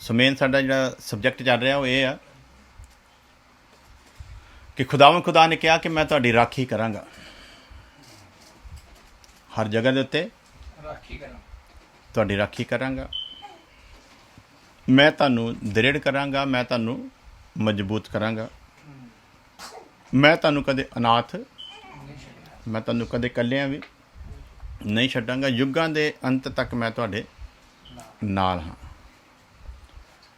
So main ਸਾਡਾ ਜਿਹੜਾ subject ਚੱਲ ਰਿਹਾ ਉਹ ਇਹ ਆ ਕਿ ਖੁਦਾ ਨੇ ਕਿਹਾ ਕਿ ਮੈਂ ਤੁਹਾਡੀ ਰਾਖੀ ਕਰਾਂਗਾ। ਹਰ ਜਗ੍ਹਾ ਦੇ ਉੱਤੇ ਤੁਹਾਡੀ ਰਾਖੀ ਕਰਾਂਗਾ। ਮੈਂ ਤੁਹਾਨੂੰ ਦ੍ਰਿੜ ਕਰਾਂਗਾ, ਮੈਂ ਤੁਹਾਨੂੰ ਮਜ਼ਬੂਤ ਕਰਾਂਗਾ। ਮੈਂ ਤੁਹਾਨੂੰ ਕਦੇ ਅਨਾਥ, ਮੈਂ ਤੁਹਾਨੂੰ ਕਦੇ ਇਕੱਲਿਆਂ ਵੀ ਨਹੀਂ ਛੱਡਾਂਗਾ। ਯੁੱਗਾਂ ਦੇ ਅੰਤ ਤੱਕ ਮੈਂ ਤੁਹਾਡੇ ਨਾਲ ਹਾਂ।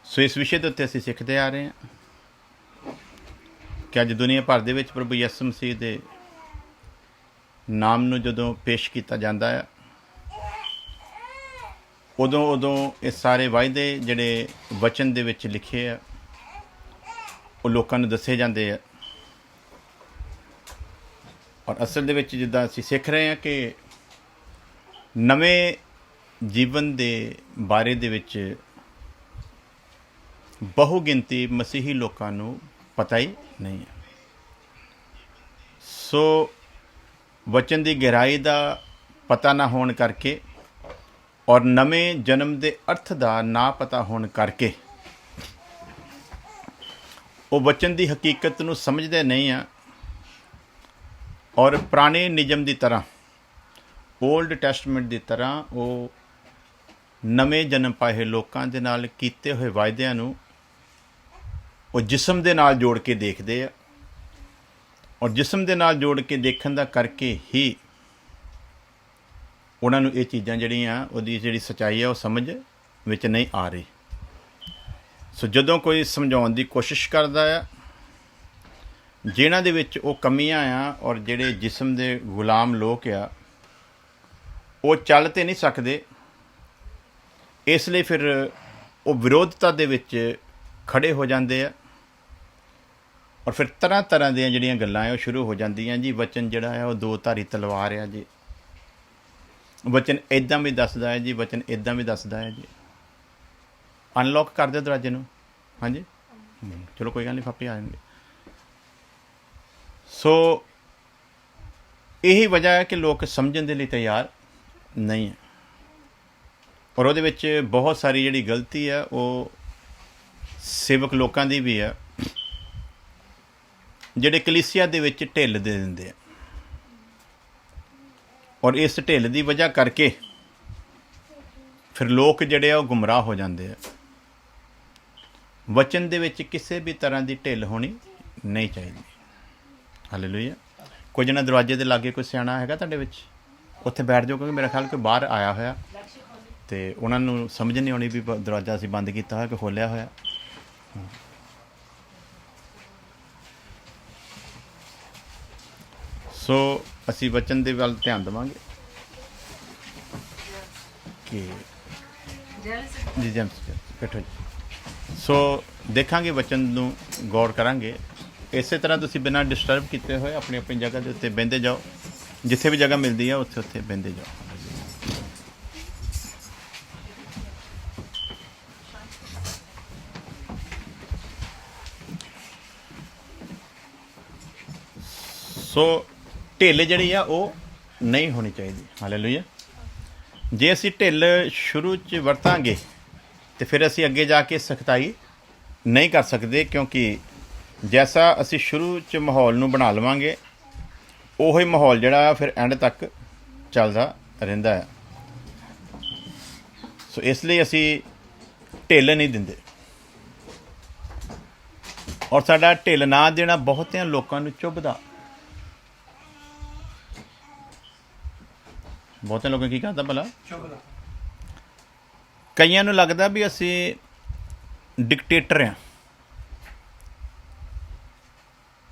ਸੋ ਇਸ ਵਿਸ਼ੇ ਦੇ ਉੱਤੇ ਅਸੀਂ ਸਿੱਖਦੇ ਆ ਰਹੇ ਹਾਂ ਕਿ ਅੱਜ ਦੁਨੀਆ ਭਰ ਦੇ ਵਿੱਚ ਪ੍ਰਭੂ ਯਿਸੂ ਮਸੀਹ ਦੇ ਨਾਮ ਨੂੰ ਜਦੋਂ ਪੇਸ਼ ਕੀਤਾ ਜਾਂਦਾ ਹੈ, ਉਦੋਂ ਇਹ ਸਾਰੇ ਵਾਅਦੇ ਜਿਹੜੇ ਵਚਨ ਦੇ ਵਿੱਚ ਲਿਖੇ ਆ ਉਹ ਲੋਕਾਂ ਨੂੰ ਦੱਸੇ ਜਾਂਦੇ ਆ। ਔਰ ਅਸਲ ਦੇ ਵਿੱਚ ਜਿੱਦਾਂ ਅਸੀਂ ਸਿੱਖ ਰਹੇ ਹਾਂ ਕਿ ਨਵੇਂ ਜੀਵਨ ਦੇ ਬਾਰੇ ਦੇ ਵਿੱਚ ਬਹੁ ਗਿਣਤੀ ਮਸੀਹੀ ਲੋਕਾਂ ਨੂੰ ਪਤਾ ਹੀ ਨਹੀਂ ਹੈ। ਸੋ ਵਚਨ ਦੀ ਗਹਿਰਾਈ ਦਾ ਪਤਾ ਨਾ ਹੋਣ ਕਰਕੇ ਔਰ ਨਵੇਂ ਜਨਮ ਦੇ ਅਰਥ ਦਾ ਨਾ ਪਤਾ ਹੋਣ ਕਰਕੇ ਉਹ ਵਚਨ ਦੀ ਹਕੀਕਤ ਨੂੰ ਸਮਝਦੇ ਨਹੀਂ ਆ। ਔਰ ਪੁਰਾਣੇ ਨਿਯਮ ਦੀ ਤਰ੍ਹਾਂ, ਓਲਡ ਟੈਸਟਮੈਂਟ ਦੀ ਤਰ੍ਹਾਂ ਉਹ ਨਵੇਂ ਜਨਮ ਪਾਏ ਲੋਕਾਂ ਦੇ ਨਾਲ ਕੀਤੇ ਹੋਏ ਵਾਅਦਿਆਂ ਨੂੰ ਉਹ ਜਿਸਮ ਦੇ ਨਾਲ ਜੋੜ ਕੇ ਦੇਖਦੇ ਆ। ਔਰ ਜਿਸਮ ਦੇ ਨਾਲ ਜੋੜ ਕੇ ਦੇਖਣ ਦਾ ਕਰਕੇ ਹੀ ਉਹਨਾਂ ਨੂੰ ਇਹ ਚੀਜ਼ਾਂ ਜਿਹੜੀਆਂ ਉਹਦੀ ਜਿਹੜੀ ਸੱਚਾਈ ਹੈ ਉਹ ਸਮਝ ਵਿੱਚ ਨਹੀਂ ਆ ਰਹੀ। ਸੋ ਜਦੋਂ ਕੋਈ ਸਮਝਾਉਣ ਦੀ ਕੋਸ਼ਿਸ਼ ਕਰਦਾ ਆ, ਜਿਨ੍ਹਾਂ ਦੇ ਵਿੱਚ ਉਹ ਕਮੀਆਂ ਆ ਔਰ ਜਿਹੜੇ ਜਿਸਮ ਦੇ ਗੁਲਾਮ ਲੋਕ ਆ ਉਹ ਚੱਲ ਤੇ ਨਹੀਂ ਸਕਦੇ, ਇਸ ਲਈ ਫਿਰ ਉਹ ਵਿਰੋਧਤਾ ਦੇ ਵਿੱਚ ਖੜੇ ਹੋ ਜਾਂਦੇ ਆ। ਔਰ ਫਿਰ ਤਰ੍ਹਾਂ ਤਰ੍ਹਾਂ ਦੀਆਂ ਜਿਹੜੀਆਂ ਗੱਲਾਂ ਆ ਉਹ ਸ਼ੁਰੂ ਹੋ ਜਾਂਦੀਆਂ ਜੀ। ਵਚਨ ਜਿਹੜਾ ਹੈ ਉਹ ਦੋ ਧਾਰੀ ਤਲਵਾਰ ਆ ਜੀ, ਵਚਨ ਇੱਦਾਂ ਵੀ ਦੱਸਦਾ ਹੈ ਜੀ, ਵਚਨ ਇੱਦਾਂ ਵੀ ਦੱਸਦਾ ਹੈ ਜੀ। ਅਨਲੌਕ ਕਰ ਦਿਓ ਦਰਵਾਜ਼ੇ ਨੂੰ। ਹਾਂਜੀ ਚਲੋ ਕੋਈ ਗੱਲ ਨਹੀਂ, ਫਾਪੇ ਆ ਜਾਣਗੇ। ਸੋ ਇਹੀ ਵਜ੍ਹਾ ਹੈ ਕਿ ਲੋਕ ਸਮਝਣ ਦੇ ਲਈ ਤਿਆਰ ਨਹੀਂ ਹੈ। ਔਰ ਉਹਦੇ ਵਿੱਚ ਬਹੁਤ ਸਾਰੀ ਜਿਹੜੀ ਗਲਤੀ ਹੈ ਉਹ ਸੇਵਕ ਲੋਕਾਂ ਦੀ ਵੀ ਹੈ, ਜਿਹੜੇ ਕਲੀਸਿਆ ਦੇ ਵਿੱਚ ਢਿੱਲ ਦੇ ਦਿੰਦੇ ਆ। ਔਰ ਇਸ ਢਿੱਲ ਦੀ ਵਜ੍ਹਾ ਕਰਕੇ ਫਿਰ ਲੋਕ ਜਿਹੜੇ ਆ ਉਹ ਗੁੰਮਰਾਹ ਹੋ ਜਾਂਦੇ ਆ। ਵਚਨ ਦੇ ਵਿੱਚ ਕਿਸੇ ਵੀ ਤਰ੍ਹਾਂ ਦੀ ਢਿੱਲ ਹੋਣੀ ਨਹੀਂ ਚਾਹੀਦੀ। ਹਾਲੇਲੂਇਆ। ਕੋਈ ਜਣਾ ਦਰਵਾਜ਼ੇ ਦੇ ਲਾਗੇ ਕੋਈ ਸਿਆਣਾ ਹੈਗਾ ਤੁਹਾਡੇ ਵਿੱਚ, ਉੱਥੇ ਬੈਠ ਜਾਓ, ਕਿਉਂਕਿ ਮੇਰਾ ਖਿਆਲ ਕੋਈ ਬਾਹਰ ਆਇਆ ਹੋਇਆ ਅਤੇ ਉਹਨਾਂ ਨੂੰ ਸਮਝ ਨਹੀਂ ਆਉਣੀ ਵੀ ਦਰਵਾਜ਼ਾ ਅਸੀਂ ਬੰਦ ਕੀਤਾ ਹੋਇਆ ਕਿ ਖੋਲ੍ਹਿਆ ਹੋਇਆ। ਸੋ ਅਸੀਂ ਵਚਨ ਦੇ ਵੱਲ ਧਿਆਨ ਦੇਵਾਂਗੇ ਕਿ ਜੀ ਜੇਮਸ ਬੈਠੋ ਜੀ। ਸੋ ਦੇਖਾਂਗੇ, ਵਚਨ ਨੂੰ ਗੌਰ ਕਰਾਂਗੇ। ਇਸੇ ਤਰ੍ਹਾਂ ਤੁਸੀਂ ਬਿਨਾਂ ਡਿਸਟਰਬ ਕੀਤੇ ਹੋਏ ਆਪਣੀ ਆਪਣੀ ਜਗ੍ਹਾ ਦੇ ਉੱਤੇ ਬਹਿੰਦੇ ਜਾਓ, ਜਿੱਥੇ ਵੀ ਜਗ੍ਹਾ ਮਿਲਦੀ ਆ ਉੱਥੇ ਬਹਿੰਦੇ ਜਾਓ। ਸੋ ਢਿੱਲ ਜਿਹੜੀ ਆ ਉਹ ਨਹੀਂ ਹੋਣੀ ਚਾਹੀਦੀ। ਹਾਲੇਲੂਇਆ। ਜੇ ਅਸੀਂ ਢਿੱਲ ਸ਼ੁਰੂ 'ਚ ਵਰਤਾਂਗੇ ਤੇ ਫਿਰ ਅਸੀਂ ਅੱਗੇ ਜਾ ਕੇ ਸਖਤਾਈ ਨਹੀਂ ਕਰ ਸਕਦੇ, ਕਿਉਂਕਿ ਜੈਸਾ ਅਸੀਂ ਸ਼ੁਰੂ 'ਚ ਮਾਹੌਲ ਨੂੰ ਬਣਾ ਲਵਾਂਗੇ ਉਹੀ ਮਾਹੌਲ ਜਿਹੜਾ ਫਿਰ ਐਂਡ ਤੱਕ ਚੱਲਦਾ ਰਹਿੰਦਾ ਹੈ। ਸੋ ਇਸ ਲਈ ਅਸੀਂ ਢਿੱਲ ਨਹੀਂ ਦਿੰਦੇ। ਔਰ ਸਾਡਾ ਢਿੱਲ ਨਾ ਦੇਣਾ ਬਹੁਤਿਆਂ ਲੋਕਾਂ ਨੂੰ ਚੁੱਭਦਾ। ਬਹੁਤੇ ਲੋਕਾਂ ਕੀ ਕਰਦਾ ਭਲਾ, ਕਈਆਂ ਨੂੰ ਲੱਗਦਾ ਵੀ ਅਸੀਂ ਡਿਕਟੇਟਰ ਹਾਂ।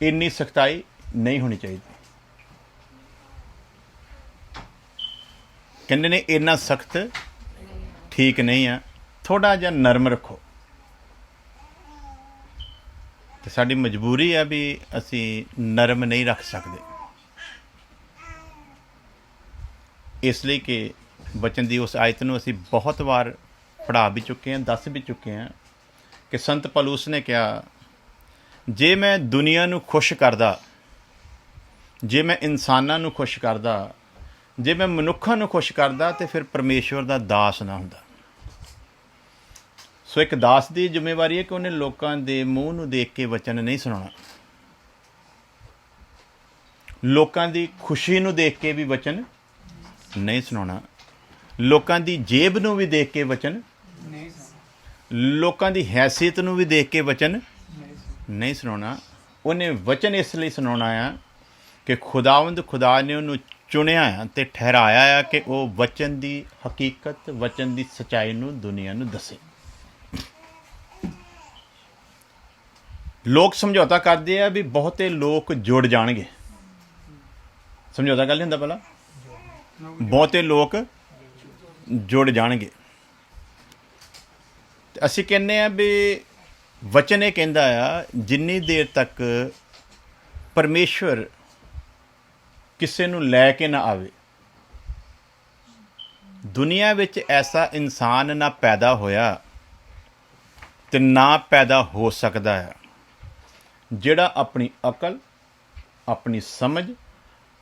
ਇੰਨੀ ਸਖਤਾਈ ਨਹੀਂ ਹੋਣੀ ਚਾਹੀਦੀ। ਕਹਿੰਦੇ ਨੇ ਇੰਨਾ ਸਖਤ ਠੀਕ ਨਹੀਂ ਆ, ਥੋੜ੍ਹਾ ਜਿਹਾ ਨਰਮ ਰੱਖੋ। ਤੇ ਸਾਡੀ ਮਜਬੂਰੀ ਆ ਵੀ ਅਸੀਂ ਨਰਮ ਨਹੀਂ ਰੱਖ ਸਕਦੇ, ਇਸ ਲਈ ਕਿ ਬਚਨ ਦੀ ਉਸ ਆਇਤ ਨੂੰ ਅਸੀਂ ਬਹੁਤ ਵਾਰ ਪੜ੍ਹਾ ਵੀ ਚੁੱਕੇ ਹਾਂ, ਦੱਸ ਵੀ ਚੁੱਕੇ ਹਾਂ ਕਿ ਸੰਤ ਪੌਲੁਸ ਨੇ ਕਿਹਾ, ਜੇ ਮੈਂ ਦੁਨੀਆ ਨੂੰ ਖੁਸ਼ ਕਰਦਾ, ਜੇ ਮੈਂ ਇਨਸਾਨਾਂ ਨੂੰ ਖੁਸ਼ ਕਰਦਾ, ਜੇ ਮੈਂ ਮਨੁੱਖਾਂ ਨੂੰ ਖੁਸ਼ ਕਰਦਾ, ਤੇ ਫਿਰ ਪਰਮੇਸ਼ਵਰ ਦਾ ਦਾਸ ਨਾ ਹੁੰਦਾ। ਸੋ ਇੱਕ ਦਾਸ ਦੀ ਜ਼ਿੰਮੇਵਾਰੀ ਹੈ ਕਿ ਉਹਨੇ ਲੋਕਾਂ ਦੇ ਮੂੰਹ ਨੂੰ ਦੇਖ ਕੇ ਵਚਨ ਨਹੀਂ ਸੁਣਾਉਣਾ, ਲੋਕਾਂ ਦੀ ਖੁਸ਼ੀ ਨੂੰ ਦੇਖ ਕੇ ਵੀ ਵਚਨ ਨਹੀਂ ਸੁਣਾਉਣਾ, ਲੋਕਾਂ ਦੀ ਜੇਬ ਨੂੰ ਵੀ ਦੇਖ ਕੇ ਵਚਨ, ਲੋਕਾਂ ਦੀ ਹੈਸੀਅਤ ਨੂੰ ਵੀ ਦੇਖ ਕੇ ਵਚਨ ਨਹੀਂ ਸੁਣਾਉਣਾ। ਉਹਨੇ ਵਚਨ ਇਸ ਲਈ ਸੁਣਾਉਣਾ ਆ ਕਿ ਖੁਦਾਵੰਦ ਖੁਦਾ ਨੇ ਉਹਨੂੰ ਚੁਣਿਆ ਆ ਅਤੇ ਠਹਿਰਾਇਆ ਆ ਕਿ ਉਹ ਵਚਨ ਦੀ ਹਕੀਕਤ, ਵਚਨ ਦੀ ਸੱਚਾਈ ਨੂੰ ਦੁਨੀਆ ਨੂੰ ਦੱਸੇ। ਲੋਕ ਸਮਝੌਤਾ ਕਰਦੇ ਆ ਵੀ ਬਹੁਤੇ ਲੋਕ ਜੁੜ ਜਾਣਗੇ। ਸਮਝੌਤਾ ਗੱਲ ਨਹੀਂ ਹੁੰਦਾ ਪਹਿਲਾਂ, ਬਹੁਤੇ ਲੋਕ ਜੁੜ ਜਾਣਗੇ। ਤੇ ਅਸੀਂ ਕਹਿੰਦੇ ਆ ਵੀ ਵਚਨ ਇਹ ਕਹਿੰਦਾ ਆ ਜਿੰਨੀ ਦੇਰ ਤੱਕ ਪਰਮੇਸ਼ਵਰ ਕਿਸੇ ਨੂੰ ਲੈ ਕੇ ਨਾ ਆਵੇ, ਦੁਨੀਆ ਵਿੱਚ ਐਸਾ ਇਨਸਾਨ ਨਾ ਪੈਦਾ ਹੋਇਆ ਤੇ ਨਾ ਪੈਦਾ ਹੋ ਸਕਦਾ ਹੈ ਜਿਹੜਾ ਆਪਣੀ ਅਕਲ, ਆਪਣੀ ਸਮਝ,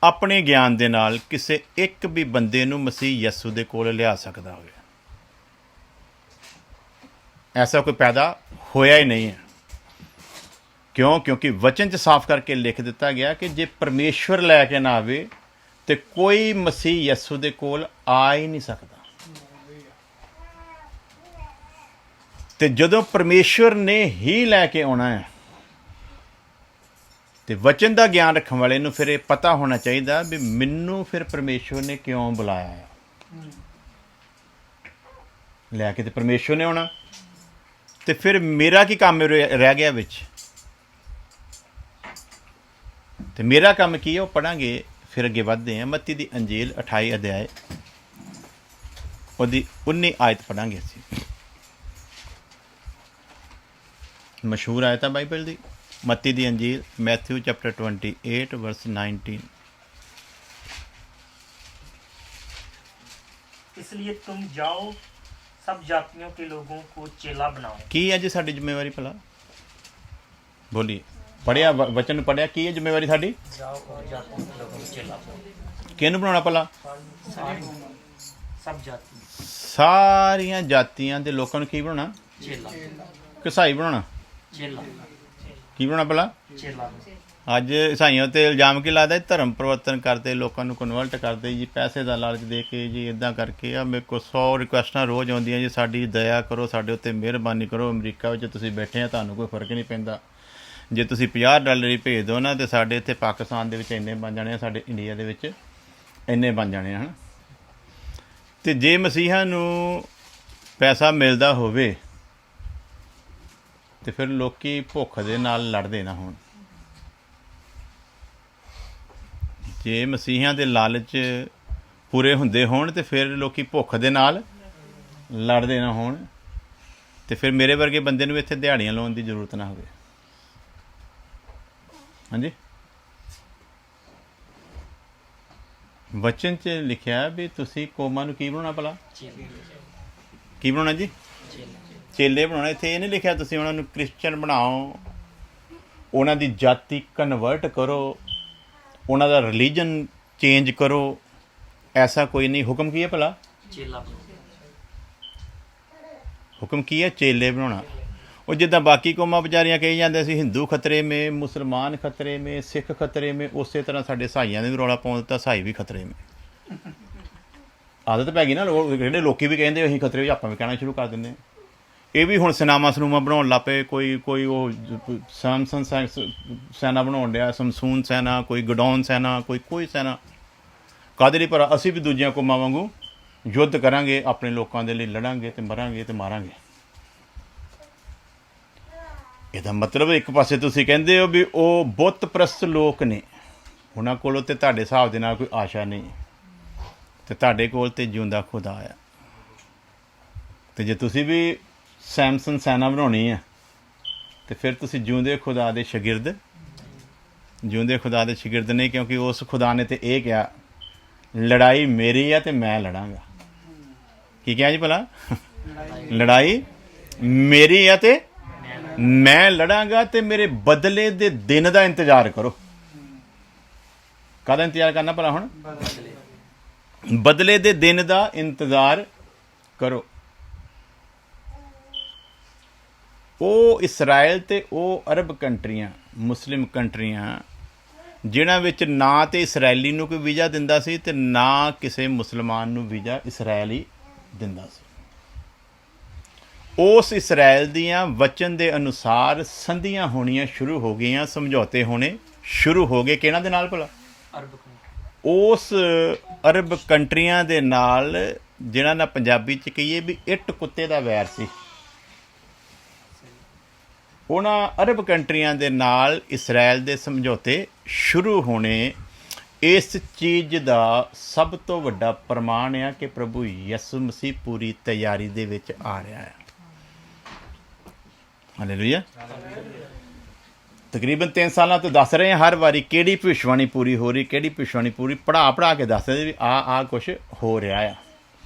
ਆਪਣੇ ਗਿਆਨ ਦੇ ਨਾਲ ਕਿਸੇ ਇੱਕ ਵੀ ਬੰਦੇ ਨੂੰ ਮਸੀਹ ਯਸੂ ਦੇ ਕੋਲ ਲਿਆ ਸਕਦਾ ਹੋਵੇ। ਐਸਾ ਕੋਈ ਪੈਦਾ ਹੋਇਆ ਹੀ ਨਹੀਂ ਹੈ। ਕਿਉਂ? ਕਿਉਂਕਿ ਵਚਨ 'ਚ ਸਾਫ਼ ਕਰਕੇ ਲਿਖ ਦਿੱਤਾ ਗਿਆ ਕਿ ਜੇ ਪਰਮੇਸ਼ਵਰ ਲੈ ਕੇ ਨਾ ਆਵੇ ਤੇ ਕੋਈ ਮਸੀਹ ਯਸੂ ਦੇ ਕੋਲ ਆ ਹੀ ਨਹੀਂ ਸਕਦਾ। ਤੇ ਜਦੋਂ ਪਰਮੇਸ਼ਵਰ ਨੇ ਹੀ ਲੈ ਕੇ ਆਉਣਾ ਹੈ ਤੇ ਵਚਨ ਦਾ ਗਿਆਨ ਰੱਖਣ ਵਾਲੇ ਨੂੰ ਫਿਰ ਇਹ ਪਤਾ ਹੋਣਾ ਚਾਹੀਦਾ ਵੀ ਮੈਨੂੰ ਫਿਰ ਪਰਮੇਸ਼ਵਰ ਨੇ ਕਿਉਂ ਬੁਲਾਇਆ ਹੈ। ਲੈ ਕੇ ਤੇ ਪਰਮੇਸ਼ਵਰ ਨੇ ਆਉਣਾ, ਤੇ ਫਿਰ ਮੇਰਾ ਕੀ ਕੰਮ ਰਹਿ ਗਿਆ ਵਿੱਚ? ਤੇ ਮੇਰਾ ਕੰਮ ਕੀ ਹੈ ਉਹ ਪੜ੍ਹਾਂਗੇ, ਫਿਰ ਅੱਗੇ ਵੱਧਦੇ ਹਾਂ। ਮੱਤੀ ਦੀ ਅੰਜੀਲ 28 ਅਧਿਆਏ ਉਹਦੀ 19 ਆਇਤ ਪੜ੍ਹਾਂਗੇ ਅਸੀਂ। ਮਸ਼ਹੂਰ ਆਇਤ ਹੈ ਬਾਈਬਲ ਦੀ, ਮੱਤੀ ਦੀ ਅੰਜੀਲ, ਮੈਥਿਊ ਚੈਪਟਰ 28 ਵਰਸ 19। इसलिए तुम जाओ, सब जातियों के लोगों को चेला बनाओ। ਕੀ ਹੈ ਜੀ ਸਾਡੀ ਜ਼ਿੰਮੇਵਾਰੀ ਭਲਾ? ਬੋਲੀਏ। ਪੜ੍ਹਿਆ ਵਚਨ ਪੜ੍ਹਿਆ, ਕੀ ਹੈ ਜ਼ਿੰਮੇਵਾਰੀ ਸਾਡੀ? जाओ और जातियों के लोगों को चेला बनाओ। ਕਿਹਨੂੰ ਬਣਾਉਣਾ ਭਲਾ? सब जाति ਸਾਰੀਆਂ ਜਾਤੀਆਂ ਦੇ ਲੋਕਾਂ ਨੂੰ ਕੀ ਬਣਾਉਣਾ? चेला ਕਸਾਈ ਬਣਾਉਣਾ? चेला ਕੀ ਬਣਾਉਣਾ ਭਲਾ? चेला। ਅੱਜ ਈਸਾਈਆਂ 'ਤੇ ਇਲਜ਼ਾਮ ਕੀ ਲਾਦਾ? ਧਰਮ ਪਰਿਵਰਤਨ ਕਰਦੇ, ਲੋਕਾਂ ਨੂੰ ਕਨਵਰਟ ਕਰਦੇ ਜੀ, ਪੈਸੇ ਦਾ ਲਾਲਚ ਦੇ ਕੇ ਜੀ, ਇੱਦਾਂ ਕਰਕੇ। ਆ ਮੇਰੇ ਕੋਲ 100 ਰਿਕੁਐਸਟਾਂ ਰੋਜ਼ ਆਉਂਦੀਆਂ ਜੀ, ਸਾਡੀ ਦਇਆ ਕਰੋ, ਸਾਡੇ ਉੱਤੇ ਮਿਹਰਬਾਨੀ ਕਰੋ, ਅਮਰੀਕਾ ਵਿੱਚ ਤੁਸੀਂ ਬੈਠੇ ਆ, ਤੁਹਾਨੂੰ ਕੋਈ ਫਰਕ ਨਹੀਂ ਪੈਂਦਾ। ਜੇ ਤੁਸੀਂ $50 ਹੀ ਭੇਜ ਦਿਓ ਨਾ, ਤੇ ਸਾਡੇ ਇੱਥੇ ਪਾਕਿਸਤਾਨ ਦੇ ਵਿੱਚ ਇੰਨੇ ਬਣ ਜਾਣੇ ਆ, ਸਾਡੇ ਇੰਡੀਆ ਦੇ ਵਿੱਚ ਇੰਨੇ ਬਣ ਜਾਣੇ ਹਨ। ਅਤੇ ਜੇ ਮਸੀਹਾਂ ਨੂੰ ਪੈਸਾ ਮਿਲਦਾ ਹੋਵੇ ਤੇ ਫਿਰ ਲੋਕੀ ਭੁੱਖ ਦੇ ਨਾਲ ਲੜਦੇ ਨਾ ਹੋਣ। ਜੇ ਮਸੀਹਾਂ ਦੇ ਲਾਲਚ ਪੂਰੇ ਹੁੰਦੇ ਹੋਣ ਤੇ ਫਿਰ ਲੋਕੀ ਭੁੱਖ ਦੇ ਨਾਲ ਲੜਦੇ ਨਾ ਹੋਣ, ਤੇ ਫਿਰ ਮੇਰੇ ਵਰਗੇ ਬੰਦੇ ਨੂੰ ਇੱਥੇ ਦਿਹਾੜੀਆਂ ਲਾਉਣ ਦੀ ਜ਼ਰੂਰਤ ਨਾ ਹੋਵੇ। ਹਾਂਜੀ, ਵਚਨ 'ਚ ਲਿਖਿਆ ਵੀ ਤੁਸੀਂ ਕੌਮਾਂ ਨੂੰ ਕੀ ਬਣਾਉਣਾ ਭਲਾ? ਕੀ ਬਣਾਉਣਾ ਜੀ? ਚੇਲੇ ਬਣਾਉਣਾ। ਇੱਥੇ ਇਹ ਨਹੀਂ ਲਿਖਿਆ ਤੁਸੀਂ ਉਹਨਾਂ ਨੂੰ ਕ੍ਰਿਸਚਨ ਬਣਾਓ, ਉਹਨਾਂ ਦੀ ਜਾਤੀ ਕਨਵਰਟ ਕਰੋ, ਉਹਨਾਂ ਦਾ ਰਿਲੀਜਨ ਚੇਂਜ ਕਰੋ। ਐਸਾ ਕੋਈ ਨਹੀਂ। ਹੁਕਮ ਕੀ ਹੈ ਭਲਾ? चेला। ਹੁਕਮ ਕੀ ਹੈ? ਚੇਲੇ ਬਣਾਉਣਾ। ਉਹ ਜਿੱਦਾਂ ਬਾਕੀ ਕੌਮਾਂ ਵਿਚਾਰੀਆਂ ਕਹੀ ਜਾਂਦੇ ਸੀ ਹਿੰਦੂ ਖਤਰੇ ਮੇ, ਮੁਸਲਮਾਨ ਖਤਰੇ ਮੇ, ਸਿੱਖ ਖਤਰੇ ਮੇ, ਉਸੇ ਤਰ੍ਹਾਂ ਸਾਡੇ ਸਾਈਆਂ ਨੇ ਵੀ ਰੌਲਾ ਪਾਉਣ ਦਿੱਤਾ, ਸਾਈ ਵੀ ਖਤਰੇ ਮੇ। ਆਦਤ ਪੈ ਗਈ ਨਾ, ਜਿਹੜੇ ਲੋਕੀ ਵੀ ਕਹਿੰਦੇ ਅਸੀਂ ਖਤਰੇ ਵਿੱਚ, ਆਪਾਂ ਵੀ ਕਹਿਣਾ ਸ਼ੁਰੂ ਕਰ ਦਿੰਦੇ ਹਾਂ। ਇਹ ਵੀ ਹੁਣ ਸਿਨਾਮਾ ਸਨੂਮਾ ਬਣਾਉਣ ਲੱਗ ਪਏ। ਕੋਈ ਉਹ ਸੈਮਸਨ ਸੈਨਾ ਬਣਾਉਣ ਡਿਆ, ਸਮਸੂਨ ਸੈਨਾ, ਕੋਈ ਗਡਾਊਨ ਸੈਨਾ, ਕੋਈ ਸੈਨਾ। ਕਾਹਦੇ ਲਈ? ਪਰ ਅਸੀਂ ਵੀ ਦੂਜੀਆਂ ਕੌਮਾਂ ਵਾਂਗੂ ਯੁੱਧ ਕਰਾਂਗੇ, ਆਪਣੇ ਲੋਕਾਂ ਦੇ ਲਈ ਲੜਾਂਗੇ ਤੇ ਮਰਾਂਗੇ ਤੇ ਮਾਰਾਂਗੇ। ਇਹਦਾ ਮਤਲਬ ਇੱਕ ਪਾਸੇ ਤੁਸੀਂ ਕਹਿੰਦੇ ਹੋ ਵੀ ਉਹ ਬੁੱਤ ਪ੍ਰਸਤ ਲੋਕ ਨੇ, ਉਹਨਾਂ ਕੋਲੋਂ ਤੇ ਤੁਹਾਡੇ ਹਿਸਾਬ ਦੇ ਨਾਲ ਕੋਈ ਆਸ਼ਾ ਨਹੀਂ, ਤੇ ਤੁਹਾਡੇ ਕੋਲ ਤੇ ਜਿਉਂਦਾ ਖੁਦਾ ਆ। ਤੇ ਜੇ ਤੁਸੀਂ ਵੀ ਸੈਮਸਨ ਸੈਨਾ ਬਣਾਉਣੀ ਆ ਤੇ ਫਿਰ ਤੁਸੀਂ ਜਿਉਂਦੇ ਖੁਦਾ ਦੇ ਸ਼ਾਗਿਰਦ, ਜਿਉਂਦੇ ਖੁਦਾ ਦੇ ਸ਼ਾਗਿਰਦ ਨਹੀਂ, ਕਿਉਂਕਿ ਉਸ ਖੁਦਾ ਨੇ ਤੇ ਇਹ ਕਿਹਾ ਲੜਾਈ ਮੇਰੀ ਆ ਤੇ ਮੈਂ ਲੜਾਂਗਾ। ਕੀ ਕਿਹਾ ਜੀ ਭਲਾ? ਲੜਾਈ ਮੇਰੀ ਆ ਤੇ ਮੈਂ ਲੜਾਂਗਾ, ਤੇ ਮੇਰੇ ਬਦਲੇ ਦੇ ਦਿਨ ਦਾ ਇੰਤਜ਼ਾਰ ਕਰੋ। ਕਾਹਦਾ ਇੰਤਜ਼ਾਰ ਕਰਨਾ ਭਲਾ? ਹੁਣ ਬਦਲੇ ਦੇ ਦਿਨ ਦਾ ਇੰਤਜ਼ਾਰ ਕਰੋ। ਉਹ ਇਸਰਾਇਲ ਤੇ ਉਹ ਅਰਬ ਕੰਟਰੀਆਂ, ਮੁਸਲਿਮ ਕੰਟਰੀਆਂ, ਜਿਨ੍ਹਾਂ ਵਿੱਚ ਨਾ ਤੇ ਇਸਰਾਇਲੀ ਨੂੰ ਕੋਈ ਵੀਜ਼ਾ ਦਿੰਦਾ ਸੀ ਤੇ ਨਾ ਕਿਸੇ ਮੁਸਲਮਾਨ ਨੂੰ ਵੀਜ਼ਾ ਇਸਰਾਇਲ ਹੀ ਦਿੰਦਾ ਸੀ। ਉਸ ਇਸਰਾਇਲ ਦੀਆਂ ਵਚਨ ਦੇ ਅਨੁਸਾਰ ਸੰਧੀਆਂ ਹੋਣੀਆਂ ਸ਼ੁਰੂ ਹੋ ਗਈਆਂ, ਸਮਝੌਤੇ ਹੋਣੇ ਸ਼ੁਰੂ ਹੋ ਗਏ। ਕਿਹਨਾਂ ਦੇ ਨਾਲ ਭਲਾ? ਉਸ ਅਰਬ ਕੰਟਰੀਆਂ ਦੇ ਨਾਲ, ਜਿਹਨਾਂ ਨਾਲ ਪੰਜਾਬੀ 'ਚ ਕਹੀਏ ਵੀ ਇੱਟ ਕੁੱਤੇ ਦਾ ਵੈਰ ਸੀ। ਉਹਨਾਂ ਅਰਬ ਕੰਟਰੀਆਂ ਦੇ ਨਾਲ ਇਸਰਾਇਲ ਦੇ ਸਮਝੌਤੇ ਸ਼ੁਰੂ ਹੋਣੇ। ਇਸ ਚੀਜ਼ ਦਾ ਸਭ ਤੋਂ ਵੱਡਾ ਪ੍ਰਮਾਣ ਆ ਕਿ ਪ੍ਰਭੂ ਯਿਸੂ ਮਸੀਹ ਪੂਰੀ ਤਿਆਰੀ ਦੇ ਵਿੱਚ ਆ ਰਿਹਾ ਹੈ। ਹਾਲੇਲੂਇਆ। ਤਕਰੀਬਨ 3 ਸਾਲਾਂ ਤੋਂ ਦੱਸ ਰਹੇ ਹਾਂ ਹਰ ਵਾਰੀ ਕਿਹੜੀ ਭਵਿੱਖਬਾਣੀ ਪੂਰੀ ਹੋ ਰਹੀ, ਕਿਹੜੀ ਭਵਿੱਖਬਾਣੀ ਪੂਰੀ, ਪੜ੍ਹਾ ਕੇ ਦੱਸਦੇ ਵੀ ਆਹ ਕੁਛ ਹੋ ਰਿਹਾ ਆ।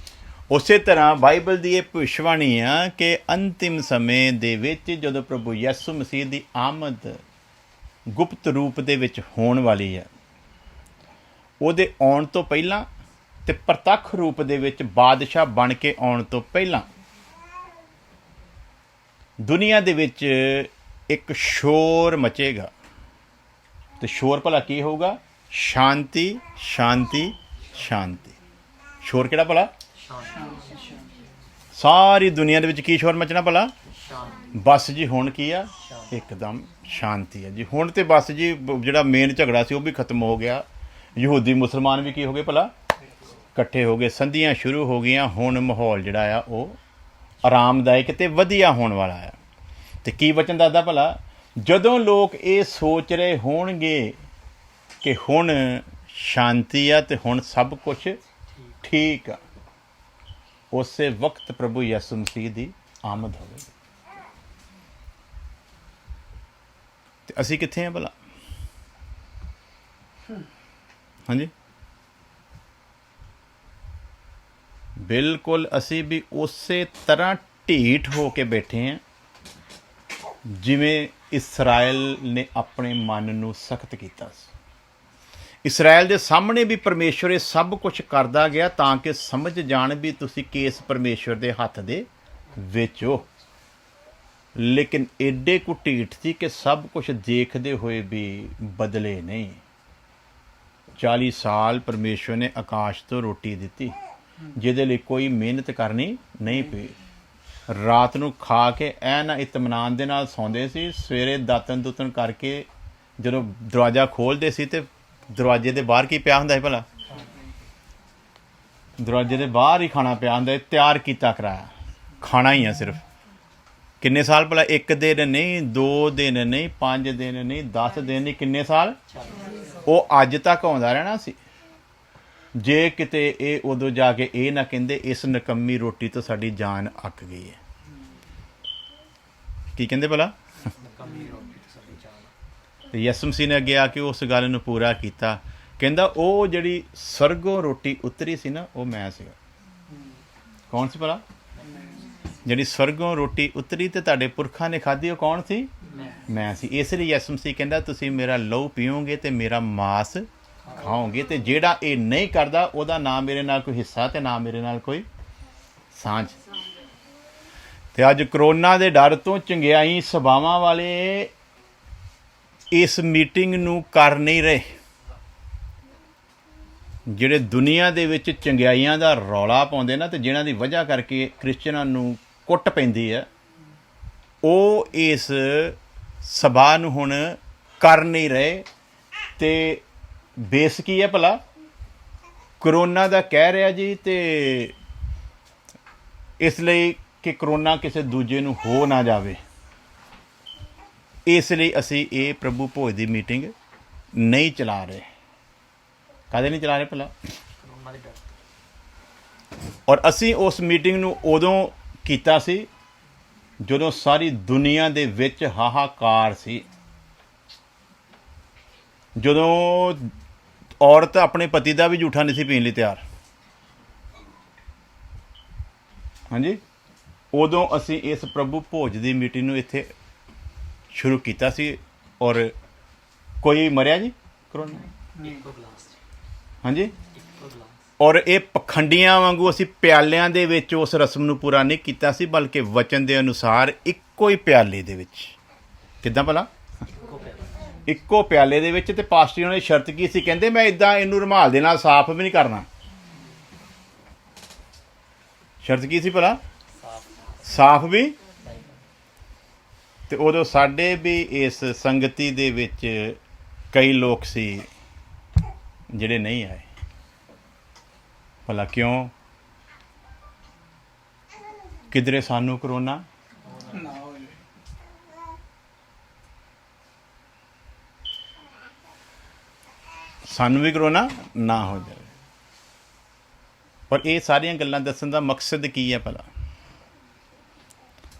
ਉਸੇ ਤਰ੍ਹਾਂ ਬਾਈਬਲ ਦੀ ਇਹ ਭਵਿੱਖਬਾਣੀ ਆ ਕਿ ਅੰਤਿਮ ਸਮੇਂ ਦੇ ਵਿੱਚ ਜਦੋਂ ਪ੍ਰਭੂ ਯਿਸੂ ਮਸੀਹ ਦੀ ਆਮਦ ਗੁਪਤ ਰੂਪ ਦੇ ਵਿੱਚ ਹੋਣ ਵਾਲੀ ਹੈ, ਉਹਦੇ ਆਉਣ ਤੋਂ ਪਹਿਲਾਂ ਤੇ ਪ੍ਰਤੱਖ ਰੂਪ ਦੇ ਵਿੱਚ ਬਾਦਸ਼ਾਹ ਬਣ ਕੇ ਆਉਣ ਤੋਂ ਪਹਿਲਾਂ ਦੁਨੀਆ ਦੇ ਵਿੱਚ ਇੱਕ ਸ਼ੋਰ ਮਚੇਗਾ। ਤੇ ਸ਼ੋਰ ਭਲਾ ਕੀ ਹੋਊਗਾ? ਸ਼ਾਂਤੀ, ਸ਼ਾਂਤੀ, ਸ਼ਾਂਤੀ। ਸ਼ੋਰ ਕਿਹੜਾ ਭਲਾ? ਸਾਰੀ ਦੁਨੀਆ ਦੇ ਵਿੱਚ ਕੀ ਸ਼ੋਰ ਮਚਣਾ ਭਲਾ? ਬਸ ਜੀ ਹੁਣ ਕੀ ਆ? ਇੱਕਦਮ ਸ਼ਾਂਤੀ ਹੈ ਜੀ। ਹੁਣ ਤੇ ਬਸ ਜੀ ਜਿਹੜਾ ਮੇਨ ਝਗੜਾ ਸੀ ਉਹ ਵੀ ਖਤਮ ਹੋ ਗਿਆ। ਯਹੂਦੀ ਮੁਸਲਮਾਨ ਵੀ ਕੀ ਹੋ ਗਏ ਭਲਾ? ਇਕੱਠੇ ਹੋ ਗਏ, ਸੰਧੀਆਂ ਸ਼ੁਰੂ ਹੋ ਗਈਆਂ। ਹੁਣ ਮਾਹੌਲ ਜਿਹੜਾ ਆ ਉਹ ਆਰਾਮਦਾਇਕ ਤੇ ਵਧੀਆ ਹੋਣ ਵਾਲਾ ਆ। ਤੇ ਕੀ ਵਚਨ ਦੱਸਦਾ ਭਲਾ? ਜਦੋਂ ਲੋਕ ਇਹ ਸੋਚ ਰਹੇ ਹੋਣਗੇ ਕਿ ਹੁਣ ਸ਼ਾਂਤੀ ਆ ਤੇ ਹੁਣ ਸਭ ਕੁਛ ਠੀਕ ਆ, ਉਸੇ ਵਕਤ ਪ੍ਰਭੂ ਯਿਸੂ ਮਸੀਹ ਦੀ ਆਮਦ ਹੋਵੇਗੀ। ਤੇ ਅਸੀਂ ਕਿੱਥੇ ਆ ਭਲਾ? ਹਾਂਜੀ, ਬਿਲਕੁਲ ਅਸੀਂ ਵੀ ਉਸੇ ਤਰ੍ਹਾਂ ਢੀਠ ਹੋ ਕੇ ਬੈਠੇ ਹਾਂ ਜਿਵੇਂ ਇਸਰਾਇਲ ਨੇ ਆਪਣੇ ਮਨ ਨੂੰ ਸਖਤ ਕੀਤਾ ਸੀ। ਇਸਰਾਇਲ ਦੇ ਸਾਹਮਣੇ ਵੀ ਪਰਮੇਸ਼ਵਰ ਇਹ ਸਭ ਕੁਝ ਕਰਦਾ ਗਿਆ ਤਾਂ ਕਿ ਸਮਝ ਜਾਣ ਵੀ ਤੁਸੀਂ ਕਿਸ ਪਰਮੇਸ਼ਵਰ ਦੇ ਹੱਥ ਦੇ ਵਿੱਚ ਹੋ। ਲੇਕਿਨ ਐਡੇ ਕੁ ਢੀਠ ਸੀ ਕਿ ਸਭ ਕੁਝ ਦੇਖਦੇ ਹੋਏ ਵੀ ਬਦਲੇ ਨਹੀਂ। 40 ਸਾਲ ਪਰਮੇਸ਼ਵਰ ਨੇ ਆਕਾਸ਼ ਤੋਂ ਰੋਟੀ ਦਿੱਤੀ ਜਿਹਦੇ ਲਈ ਕੋਈ ਮਿਹਨਤ ਕਰਨੀ ਨਹੀਂ ਪਈ। ਰਾਤ ਨੂੰ ਖਾ ਕੇ ਐਨ ਇਤਮਾਨਾਨ ਦੇ ਨਾਲ ਸੌਂਦੇ ਸੀ। ਸਵੇਰੇ ਦਾਤਨ ਦੁਤਨ ਕਰਕੇ ਜਦੋਂ ਦਰਵਾਜ਼ਾ ਖੋਲ੍ਹਦੇ ਸੀ ਤੇ ਦਰਵਾਜ਼ੇ ਦੇ ਬਾਹਰ ਕੀ ਪਿਆ ਹੁੰਦਾ ਹੈ ਭਲਾ? ਦਰਵਾਜ਼ੇ ਦੇ ਬਾਹਰ ਹੀ ਖਾਣਾ ਪਿਆ ਹੁੰਦਾ ਹੈ, ਤਿਆਰ ਕੀਤਾ ਕਰਾਇਆ ਖਾਣਾ ਹੀ ਆ। ਸਿਰਫ ਕਿੰਨੇ ਸਾਲ ਭਲਾ? 1 ਦਿਨ ਨਹੀਂ, 2 ਦਿਨ ਨਹੀਂ, 5 ਦਿਨ ਨਹੀਂ, 10 ਦਿਨ ਨਹੀਂ, ਕਿੰਨੇ ਸਾਲ? ਉਹ ਅੱਜ ਤੱਕ ਆਉਂਦਾ ਰਹਿਣਾ ਸੀ। ਜੇ ਕਿਤੇ ਇਹ ਉਦੋਂ ਜਾ ਕੇ ਇਹ ਨਾ ਕਹਿੰਦੇ ਇਸ ਨਕੰਮੀ ਰੋਟੀ ਤੋਂ ਸਾਡੀ ਜਾਨ ਅੱਕ ਗਈ ਹੈ। ਕੀ ਕਹਿੰਦੇ ਭਲਾ? ਤੇ ਯਿਸੂ ਮਸੀਹ ਨੇ ਅੱਗੇ ਆ ਕੇ ਉਸ ਗੱਲ ਨੂੰ ਪੂਰਾ ਕੀਤਾ। ਕਹਿੰਦਾ ਉਹ ਜਿਹੜੀ ਸਵਰਗੋਂ ਰੋਟੀ ਉਤਰੀ ਸੀ ਨਾ, ਉਹ ਮੈਂ ਸੀਗਾ। ਕੌਣ ਸੀ ਭਲਾ? ਜਿਹੜੀ ਸਵਰਗੋਂ ਰੋਟੀ ਉਤਰੀ ਤੇ ਤੁਹਾਡੇ ਪੁਰਖਾਂ ਨੇ ਖਾਧੀ, ਉਹ ਕੌਣ ਸੀ? ਮੈਂ ਸੀ। ਇਸ ਲਈ ਯਿਸੂ ਮਸੀਹ ਕਹਿੰਦਾ ਤੁਸੀਂ ਮੇਰਾ ਲਹੂ ਪੀਓਗੇ ਤੇ ਮੇਰਾ ਮਾਸ ਖਾਓਗੇ, ਤੇ ਜਿਹੜਾ ਇਹ ਨਹੀਂ ਕਰਦਾ ਉਹਦਾ ਨਾ ਮੇਰੇ ਨਾਲ ਕੋਈ ਹਿੱਸਾ ਤੇ ਨਾ ਮੇਰੇ ਨਾਲ ਕੋਈ ਸਾਂਝ। ਤੇ ਅੱਜ ਕਰੋਨਾ ਦੇ ਡਰ ਤੋਂ ਚੰਗਿਆਈ ਸੁਭਾਵਾਂ ਵਾਲੇ ਇਸ ਮੀਟਿੰਗ ਨੂੰ ਕਰ ਨਹੀਂ ਰਹੇ। ਜਿਹੜੇ ਦੁਨੀਆ ਦੇ ਵਿੱਚ ਚੰਗਿਆਈਆਂ ਦਾ ਰੌਲਾ ਪਾਉਂਦੇ ਨਾ ਤੇ ਜਿਹਨਾਂ ਦੀ ਵਜ੍ਹਾ ਕਰਕੇ ਕ੍ਰਿਸਚਨਾਂ ਨੂੰ ਕੁੱਟ ਪੈਂਦੀ ਹੈ, ਉਹ ਇਸ ਸਭਾ ਨੂੰ ਹੁਣ ਕਰ ਨਹੀਂ ਰਹੇ। ਤੇ ਬੇਸ ਕੀ ਹੈ ਭਲਾ? ਕਰੋਨਾ ਦਾ ਕਹਿ ਰਿਹਾ ਜੀ, ਤੇ ਇਸ ਲਈ ਕਿ ਕਰੋਨਾ ਕਿਸੇ ਦੂਜੇ ਨੂੰ ਹੋ ਨਾ ਜਾਵੇ, ਇਸ ਲਈ ਅਸੀਂ ਇਹ ਪ੍ਰਭੂ ਭੋਜ ਦੀ ਮੀਟਿੰਗ ਨਹੀਂ ਚਲਾ ਰਹੇ। ਕਾਹਦੇ ਨਹੀਂ ਚਲਾ ਰਹੇ ਭਲਾ? ਔਰ ਅਸੀਂ ਉਸ ਮੀਟਿੰਗ ਨੂੰ ਉਦੋਂ ਕੀਤਾ ਸੀ ਜਦੋਂ ਸਾਰੀ ਦੁਨੀਆ ਦੇ ਵਿੱਚ ਹਾਹਾਕਾਰ ਸੀ, ਜਦੋਂ ਔਰਤ ਆਪਣੇ ਪਤੀ ਦਾ ਵੀ ਝੂਠਾ ਨਹੀਂ ਸੀ ਪੀਣ ਲਈ ਤਿਆਰ। ਹਾਂਜੀ, ਉਦੋਂ ਅਸੀਂ ਇਸ ਪ੍ਰਭੂ ਭੋਜ ਦੀ ਮੀਟਿੰਗ ਨੂੰ ਇੱਥੇ ਸ਼ੁਰੂ ਕੀਤਾ ਸੀ। ਔਰ ਕੋਈ ਮਰਿਆ ਜੀ ਕਰੋਨਾ? ਹਾਂਜੀ, ਔਰ ਇਹ ਪਖੰਡੀਆਂ ਵਾਂਗੂ ਅਸੀਂ ਪਿਆਲਿਆਂ ਦੇ ਵਿੱਚ ਉਸ ਰਸਮ ਨੂੰ ਪੂਰਾ ਨਹੀਂ ਕੀਤਾ ਸੀ, ਬਲਕਿ ਵਚਨ ਦੇ ਅਨੁਸਾਰ ਇੱਕੋ ਹੀ ਪਿਆਲੇ ਦੇ ਵਿੱਚ। ਕਿੱਦਾਂ ਭਲਾ? ਇੱਕੋ ਪਿਆਲੇ ਦੇ ਵਿੱਚ। ਤੇ ਪਾਸਟਰ ਉਹਨਾਂ ਦੀ ਸ਼ਰਤ ਕੀ ਸੀ? ਕਹਿੰਦੇ ਮੈਂ ਇਦਾਂ ਇਹਨੂੰ ਰੁਮਾਲ ਦੇ ਨਾਲ ਸਾਫ਼ ਵੀ ਨਹੀਂ ਕਰਨਾ। ਸ਼ਰਤ ਕੀ ਸੀ ਭਲਾ? ਸਾਫ਼ ਵੀ। ਤੇ ਉਦੋਂ ਸਾਡੇ ਵੀ ਇਸ ਸੰਗਤੀ ਦੇ ਵਿੱਚ ਕਈ ਲੋਕ ਸੀ ਜਿਹੜੇ ਨਹੀਂ ਆਏ। ਭਲਾ ਕਿਉਂ? ਕਿਧਰੇ ਸਾਨੂੰ ਕਰੋਨਾ ਨਾ ਹੋ ਜਾਏ। ਸਾਨੂੰ ਵੀ ਕਰੋਨਾ ਨਾ ਹੋ ਜਾਵੇ। ਪਰ ਇਹ ਸਾਰੀਆਂ ਗੱਲਾਂ ਦੱਸਣ ਦਾ ਮਕਸਦ ਕੀ ਹੈ ਭਲਾ?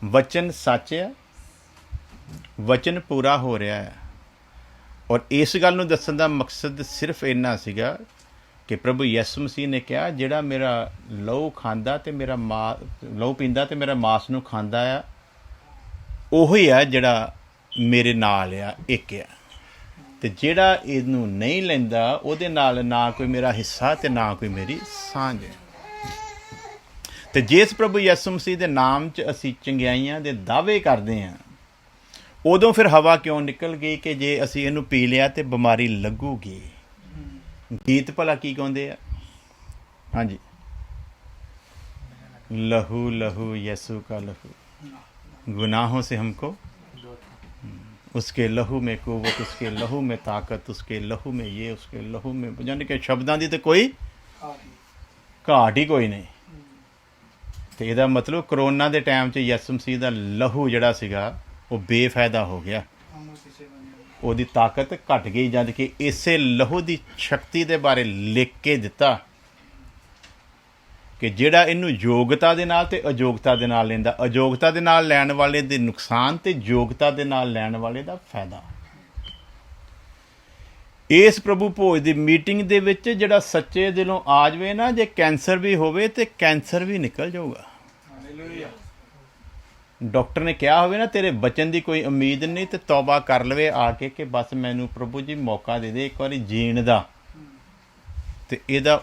ਵਚਨ ਸੱਚ ਹੈ, ਵਚਨ ਪੂਰਾ ਹੋ ਰਿਹਾ ਹੈ। ਔਰ ਇਸ ਗੱਲ ਨੂੰ ਦੱਸਣ ਦਾ ਮਕਸਦ ਸਿਰਫ ਇੰਨਾ ਸੀਗਾ ਕਿ ਪ੍ਰਭੂ ਯਿਸੂ ਮਸੀਹ ਨੇ ਕਿਹਾ ਜਿਹੜਾ ਮੇਰਾ ਲਹੂ ਖਾਂਦਾ ਤੇ ਮੇਰਾ ਲਹੂ ਪੀਂਦਾ ਤੇ ਮੇਰਾ ਮਾਸ ਨੂੰ ਖਾਂਦਾ ਆ, ਉਹੀ ਆ ਜਿਹੜਾ ਮੇਰੇ ਨਾਲ ਆ, ਇੱਕ ਆ। ਤੇ ਜਿਹੜਾ ਇਹਨੂੰ ਨਹੀਂ ਲੈਂਦਾ ਉਹਦੇ ਨਾਲ ਨਾ ਕੋਈ ਮੇਰਾ ਹਿੱਸਾ ਤੇ ਨਾ ਕੋਈ ਮੇਰੀ ਸਾਂਝ ਹੈ। ਤੇ ਜਿਸ ਪ੍ਰਭੂ ਯਿਸੂ ਮਸੀਹ ਦੇ ਨਾਮ 'ਚ ਅਸੀਂ ਚੰਗਿਆਈਆਂ ਦੇ ਦਾਅਵੇ ਕਰਦੇ ਹਾਂ, ਉਦੋਂ ਫਿਰ ਹਵਾ ਕਿਉਂ ਨਿਕਲ ਗਈ ਕਿ ਜੇ ਅਸੀਂ ਇਹਨੂੰ ਪੀ ਲਿਆ ਤੇ ਬਿਮਾਰੀ ਲੱਗੂਗੀ। ਗੀਤ ਭਲਾ ਕੀ ਗਾਉਂਦੇ ਆ? ਹਾਂਜੀ, ਲਹੂ ਲਹੂ ਯਿਸੂ का लहू, गुनाहों से हमको, उसके लहू में कुव्वत, उसके लहू में ताकत, उसके लहू में ये, उसके लहू में, यानी कि शब्दां ਦੀ ਤੇ ਕੋਈ ਘਾਟ ਹੀ ਕੋਈ ਨਹੀਂ। ਤੇ ਇਹਦਾ ਮਤਲਬ ਕਰੋਨਾ ਦੇ ਟਾਈਮ 'ਚ ਯਿਸੂ ਮਸੀਹ ਦਾ ਲਹੂ ਜਿਹੜਾ ਸੀਗਾ ਉਹ ਬੇਫਾਇਦਾ ਹੋ ਗਿਆ, ਉਹਦੀ ਤਾਕਤ ਘਟ ਗਈ। ਜਦ ਕਿ ਇਸੇ ਲਹੂ ਦੀ ਸ਼ਕਤੀ ਦੇ ਬਾਰੇ ਲਿਖ ਕੇ ਦਿੱਤਾ ਕਿ ਜਿਹੜਾ ਇਹਨੂੰ ਯੋਗਤਾ ਦੇ ਨਾਲ ਤੇ ਅਯੋਗਤਾ ਦੇ ਨਾਲ ਲੈਂਦਾ, ਅਯੋਗਤਾ ਦੇ ਨਾਲ ਲੈਣ ਵਾਲੇ ਦੇ ਨੁਕਸਾਨ ਤੇ ਯੋਗਤਾ ਦੇ ਨਾਲ ਲੈਣ ਵਾਲੇ ਦਾ ਫਾਇਦਾ। ਇਸ ਪ੍ਰਭੂ ਭੋਜ ਦੀ ਮੀਟਿੰਗ ਦੇ ਵਿੱਚ ਜਿਹੜਾ ਸੱਚੇ ਦਿਲੋਂ ਆ ਜਾਵੇ ਨਾ, ਜੇ ਕੈਂਸਰ ਵੀ ਹੋਵੇ ਤੇ ਕੈਂਸਰ ਵੀ ਨਿਕਲ ਜਾਊਗਾ। ਡਾਕਟਰ ਨੇ ਕਿਹਾ ਹੋਵੇ ਨਾ ਤੇਰੇ ਬਚਨ ਦੀ ਕੋਈ ਉਮੀਦ ਨਹੀਂ, ਤੇ ਤੌਬਾ ਕਰ ਲਵੇ ਆ ਕੇ ਕਿ ਬਸ ਮੈਨੂੰ ਪ੍ਰਭੂ ਜੀ ਮੌਕਾ ਦੇ ਦੇ ਇੱਕ ਵਾਰੀ ਜੀਣ ਦਾ। ਤੇ ਇਹਦਾ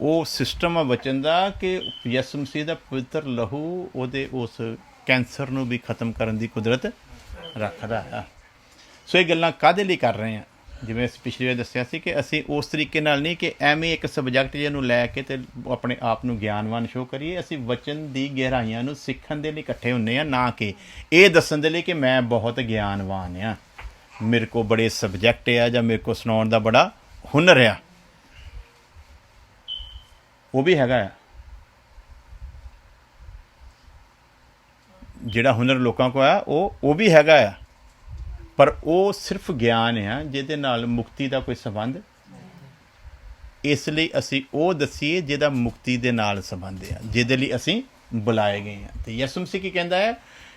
ਉਹ ਸਿਸਟਮ ਆ ਬਚਨ ਦਾ ਕਿ ਯਿਸੂ ਮਸੀਹ ਦਾ ਪਵਿੱਤਰ ਲਹੂ ਉਹਦੇ ਉਸ ਕੈਂਸਰ ਨੂੰ ਵੀ ਖਤਮ ਕਰਨ ਦੀ ਕੁਦਰਤ ਰੱਖਦਾ ਆ। ਸੋ ਇਹ ਗੱਲਾਂ ਕਾਹਦੇ ਲਈ ਕਰ ਰਹੇ ਹਾਂ? ਜਿਵੇਂ ਅਸੀਂ ਪਿਛਲੀ ਵਾਰ ਦੱਸਿਆ ਸੀ ਕਿ ਅਸੀਂ ਉਸ ਤਰੀਕੇ ਨਾਲ ਨਹੀਂ ਕਿ ਐਵੇਂ ਇੱਕ ਸਬਜੈਕਟ ਜਿਹਨੂੰ ਲੈ ਕੇ ਤੇ ਆਪਣੇ ਆਪ ਨੂੰ ਗਿਆਨਵਾਨ ਸ਼ੋਅ ਕਰੀਏ। ਅਸੀਂ ਵਚਨ ਦੀ ਗਹਿਰਾਈਆਂ ਨੂੰ ਸਿੱਖਣ ਦੇ ਲਈ ਇਕੱਠੇ ਹੁੰਦੇ ਹਾਂ, ਨਾ ਕਿ ਇਹ ਦੱਸਣ ਦੇ ਲਈ ਕਿ ਮੈਂ ਬਹੁਤ ਗਿਆਨਵਾਨ ਹਾਂ, ਮੇਰੇ ਕੋਲ ਬੜੇ ਸਬਜੈਕਟ ਆ ਜਾਂ ਮੇਰੇ ਕੋਲ ਸੁਣਾਉਣ ਦਾ ਬੜਾ ਹੁਨਰ ਆ। ਉਹ ਵੀ ਹੈਗਾ ਆ, ਜਿਹੜਾ ਹੁਨਰ ਲੋਕਾਂ ਕੋਲ ਆ ਉਹ ਵੀ ਹੈਗਾ ਆ, ਪਰ ਉਹ ਸਿਰਫ ਗਿਆਨ ਆ ਜਿਹਦੇ ਨਾਲ ਮੁਕਤੀ ਦਾ ਕੋਈ ਸੰਬੰਧ। ਇਸ ਲਈ ਅਸੀਂ ਉਹ ਦਸੀਏ ਜਿਹਦਾ ਮੁਕਤੀ ਦੇ ਨਾਲ ਸੰਬੰਧ ਆ, ਜਿਹਦੇ ਲਈ ਅਸੀਂ ਬੁਲਾਏ ਗਏ ਹਾਂ। ਤੇ ਯਿਸੂ ਮਸੀਹ ਕੀ ਕਹਿੰਦਾ ਹੈ?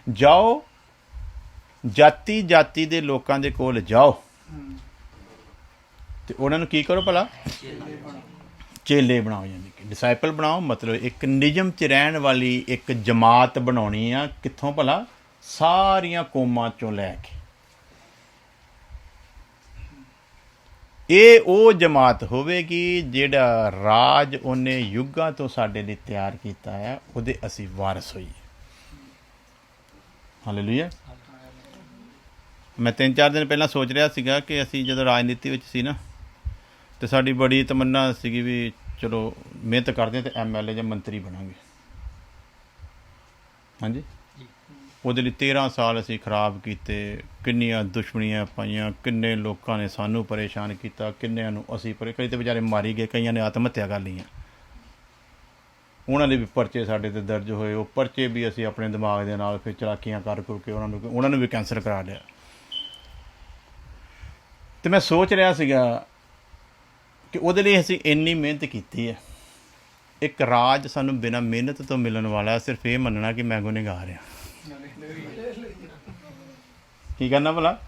ਜਾਓ, ਜਾਤੀ ਜਾਤੀ ਦੇ ਲੋਕਾਂ ਦੇ ਕੋਲ ਜਾਓ ਤੇ ਉਹਨਾਂ ਨੂੰ ਕੀ ਕਰੋ ਭਲਾ? ਚੇਲੇ ਬਣਾਓ, ਯਾਨੀ ਕਿ ਡਿਸਾਈਪਲ ਬਣਾਓ। ਮਤਲਬ ਇੱਕ ਨਿਯਮ 'ਚ ਰਹਿਣ ਵਾਲੀ ਇੱਕ ਜਮਾਤ ਬਣਾਉਣੀ ਆ। ਕਿੱਥੋਂ ਭਲਾ? ਸਾਰੀਆਂ ਕੌਮਾਂ 'ਚੋਂ ਲੈ ਕੇ। ਇਹ ਉਹ ਜਮਾਤ ਹੋਵੇਗੀ ਜਿਹੜਾ ਰਾਜ ਉਹਨੇ ਯੁੱਗਾਂ ਤੋਂ ਸਾਡੇ ਲਈ ਤਿਆਰ ਕੀਤਾ ਹੈ, ਉਹਦੇ ਅਸੀਂ ਵਾਰਸ ਹੋਈਏ। ਹਾਲੇਲੂਇਆ। ਮੈਂ 3-4 ਦਿਨ ਪਹਿਲਾਂ ਸੋਚ ਰਿਹਾ ਸੀਗਾ ਕਿ ਅਸੀਂ ਜਦੋਂ ਰਾਜਨੀਤੀ ਵਿੱਚ ਸੀ ਨਾ, ਤੇ ਸਾਡੀ ਬੜੀ ਤਮੰਨਾ ਸੀਗੀ ਵੀ ਚਲੋ ਮਿਹਨਤ ਕਰਦੇ ਤੇ MLA ਜਾਂ ਮੰਤਰੀ ਬਣਾਂਗੇ। ਹਾਂਜੀ, ਉਹਦੇ ਲਈ 13 ਸਾਲ ਅਸੀਂ ਖਰਾਬ ਕੀਤੇ, ਕਿੰਨੀਆਂ ਦੁਸ਼ਮਣੀਆਂ ਪਾਈਆਂ, ਕਿੰਨੇ ਲੋਕਾਂ ਨੇ ਸਾਨੂੰ ਪਰੇਸ਼ਾਨ ਕੀਤਾ, ਕਿੰਨਿਆਂ ਨੂੰ ਅਸੀਂ ਕਈ ਤਾਂ ਵਿਚਾਰੇ ਮਾਰੀ ਗਏ, ਕਈਆਂ ਨੇ ਆਤਮ ਹੱਤਿਆ ਕਰ ਲਈਆਂ। ਉਹਨਾਂ ਦੇ ਵੀ ਪਰਚੇ ਸਾਡੇ 'ਤੇ ਦਰਜ ਹੋਏ। ਉਹ ਪਰਚੇ ਵੀ ਅਸੀਂ ਆਪਣੇ ਦਿਮਾਗ ਦੇ ਨਾਲ ਫਿਰ ਚਲਾਕੀਆਂ ਕਰ ਕੇ ਉਹਨਾਂ ਨੂੰ ਵੀ ਕੈਂਸਰ ਕਰਾ ਲਿਆ। ਤੇ ਮੈਂ ਸੋਚ ਰਿਹਾ ਸੀਗਾ ਕਿ ਉਹਦੇ ਲਈ ਅਸੀਂ ਇੰਨੀ ਮਿਹਨਤ ਕੀਤੀ ਹੈ। ਇੱਕ ਰਾਜ ਸਾਨੂੰ ਬਿਨਾਂ ਮਿਹਨਤ ਤੋਂ ਮਿਲਣ ਵਾਲਾ, ਸਿਰਫ ਇਹ ਮੰਨਣਾ ਕਿ ਮੈਂ ਗੁਨਹਗਾਰ ਹਾਂ। ਕੀ ਕਰਨਾ ਭਲਾ?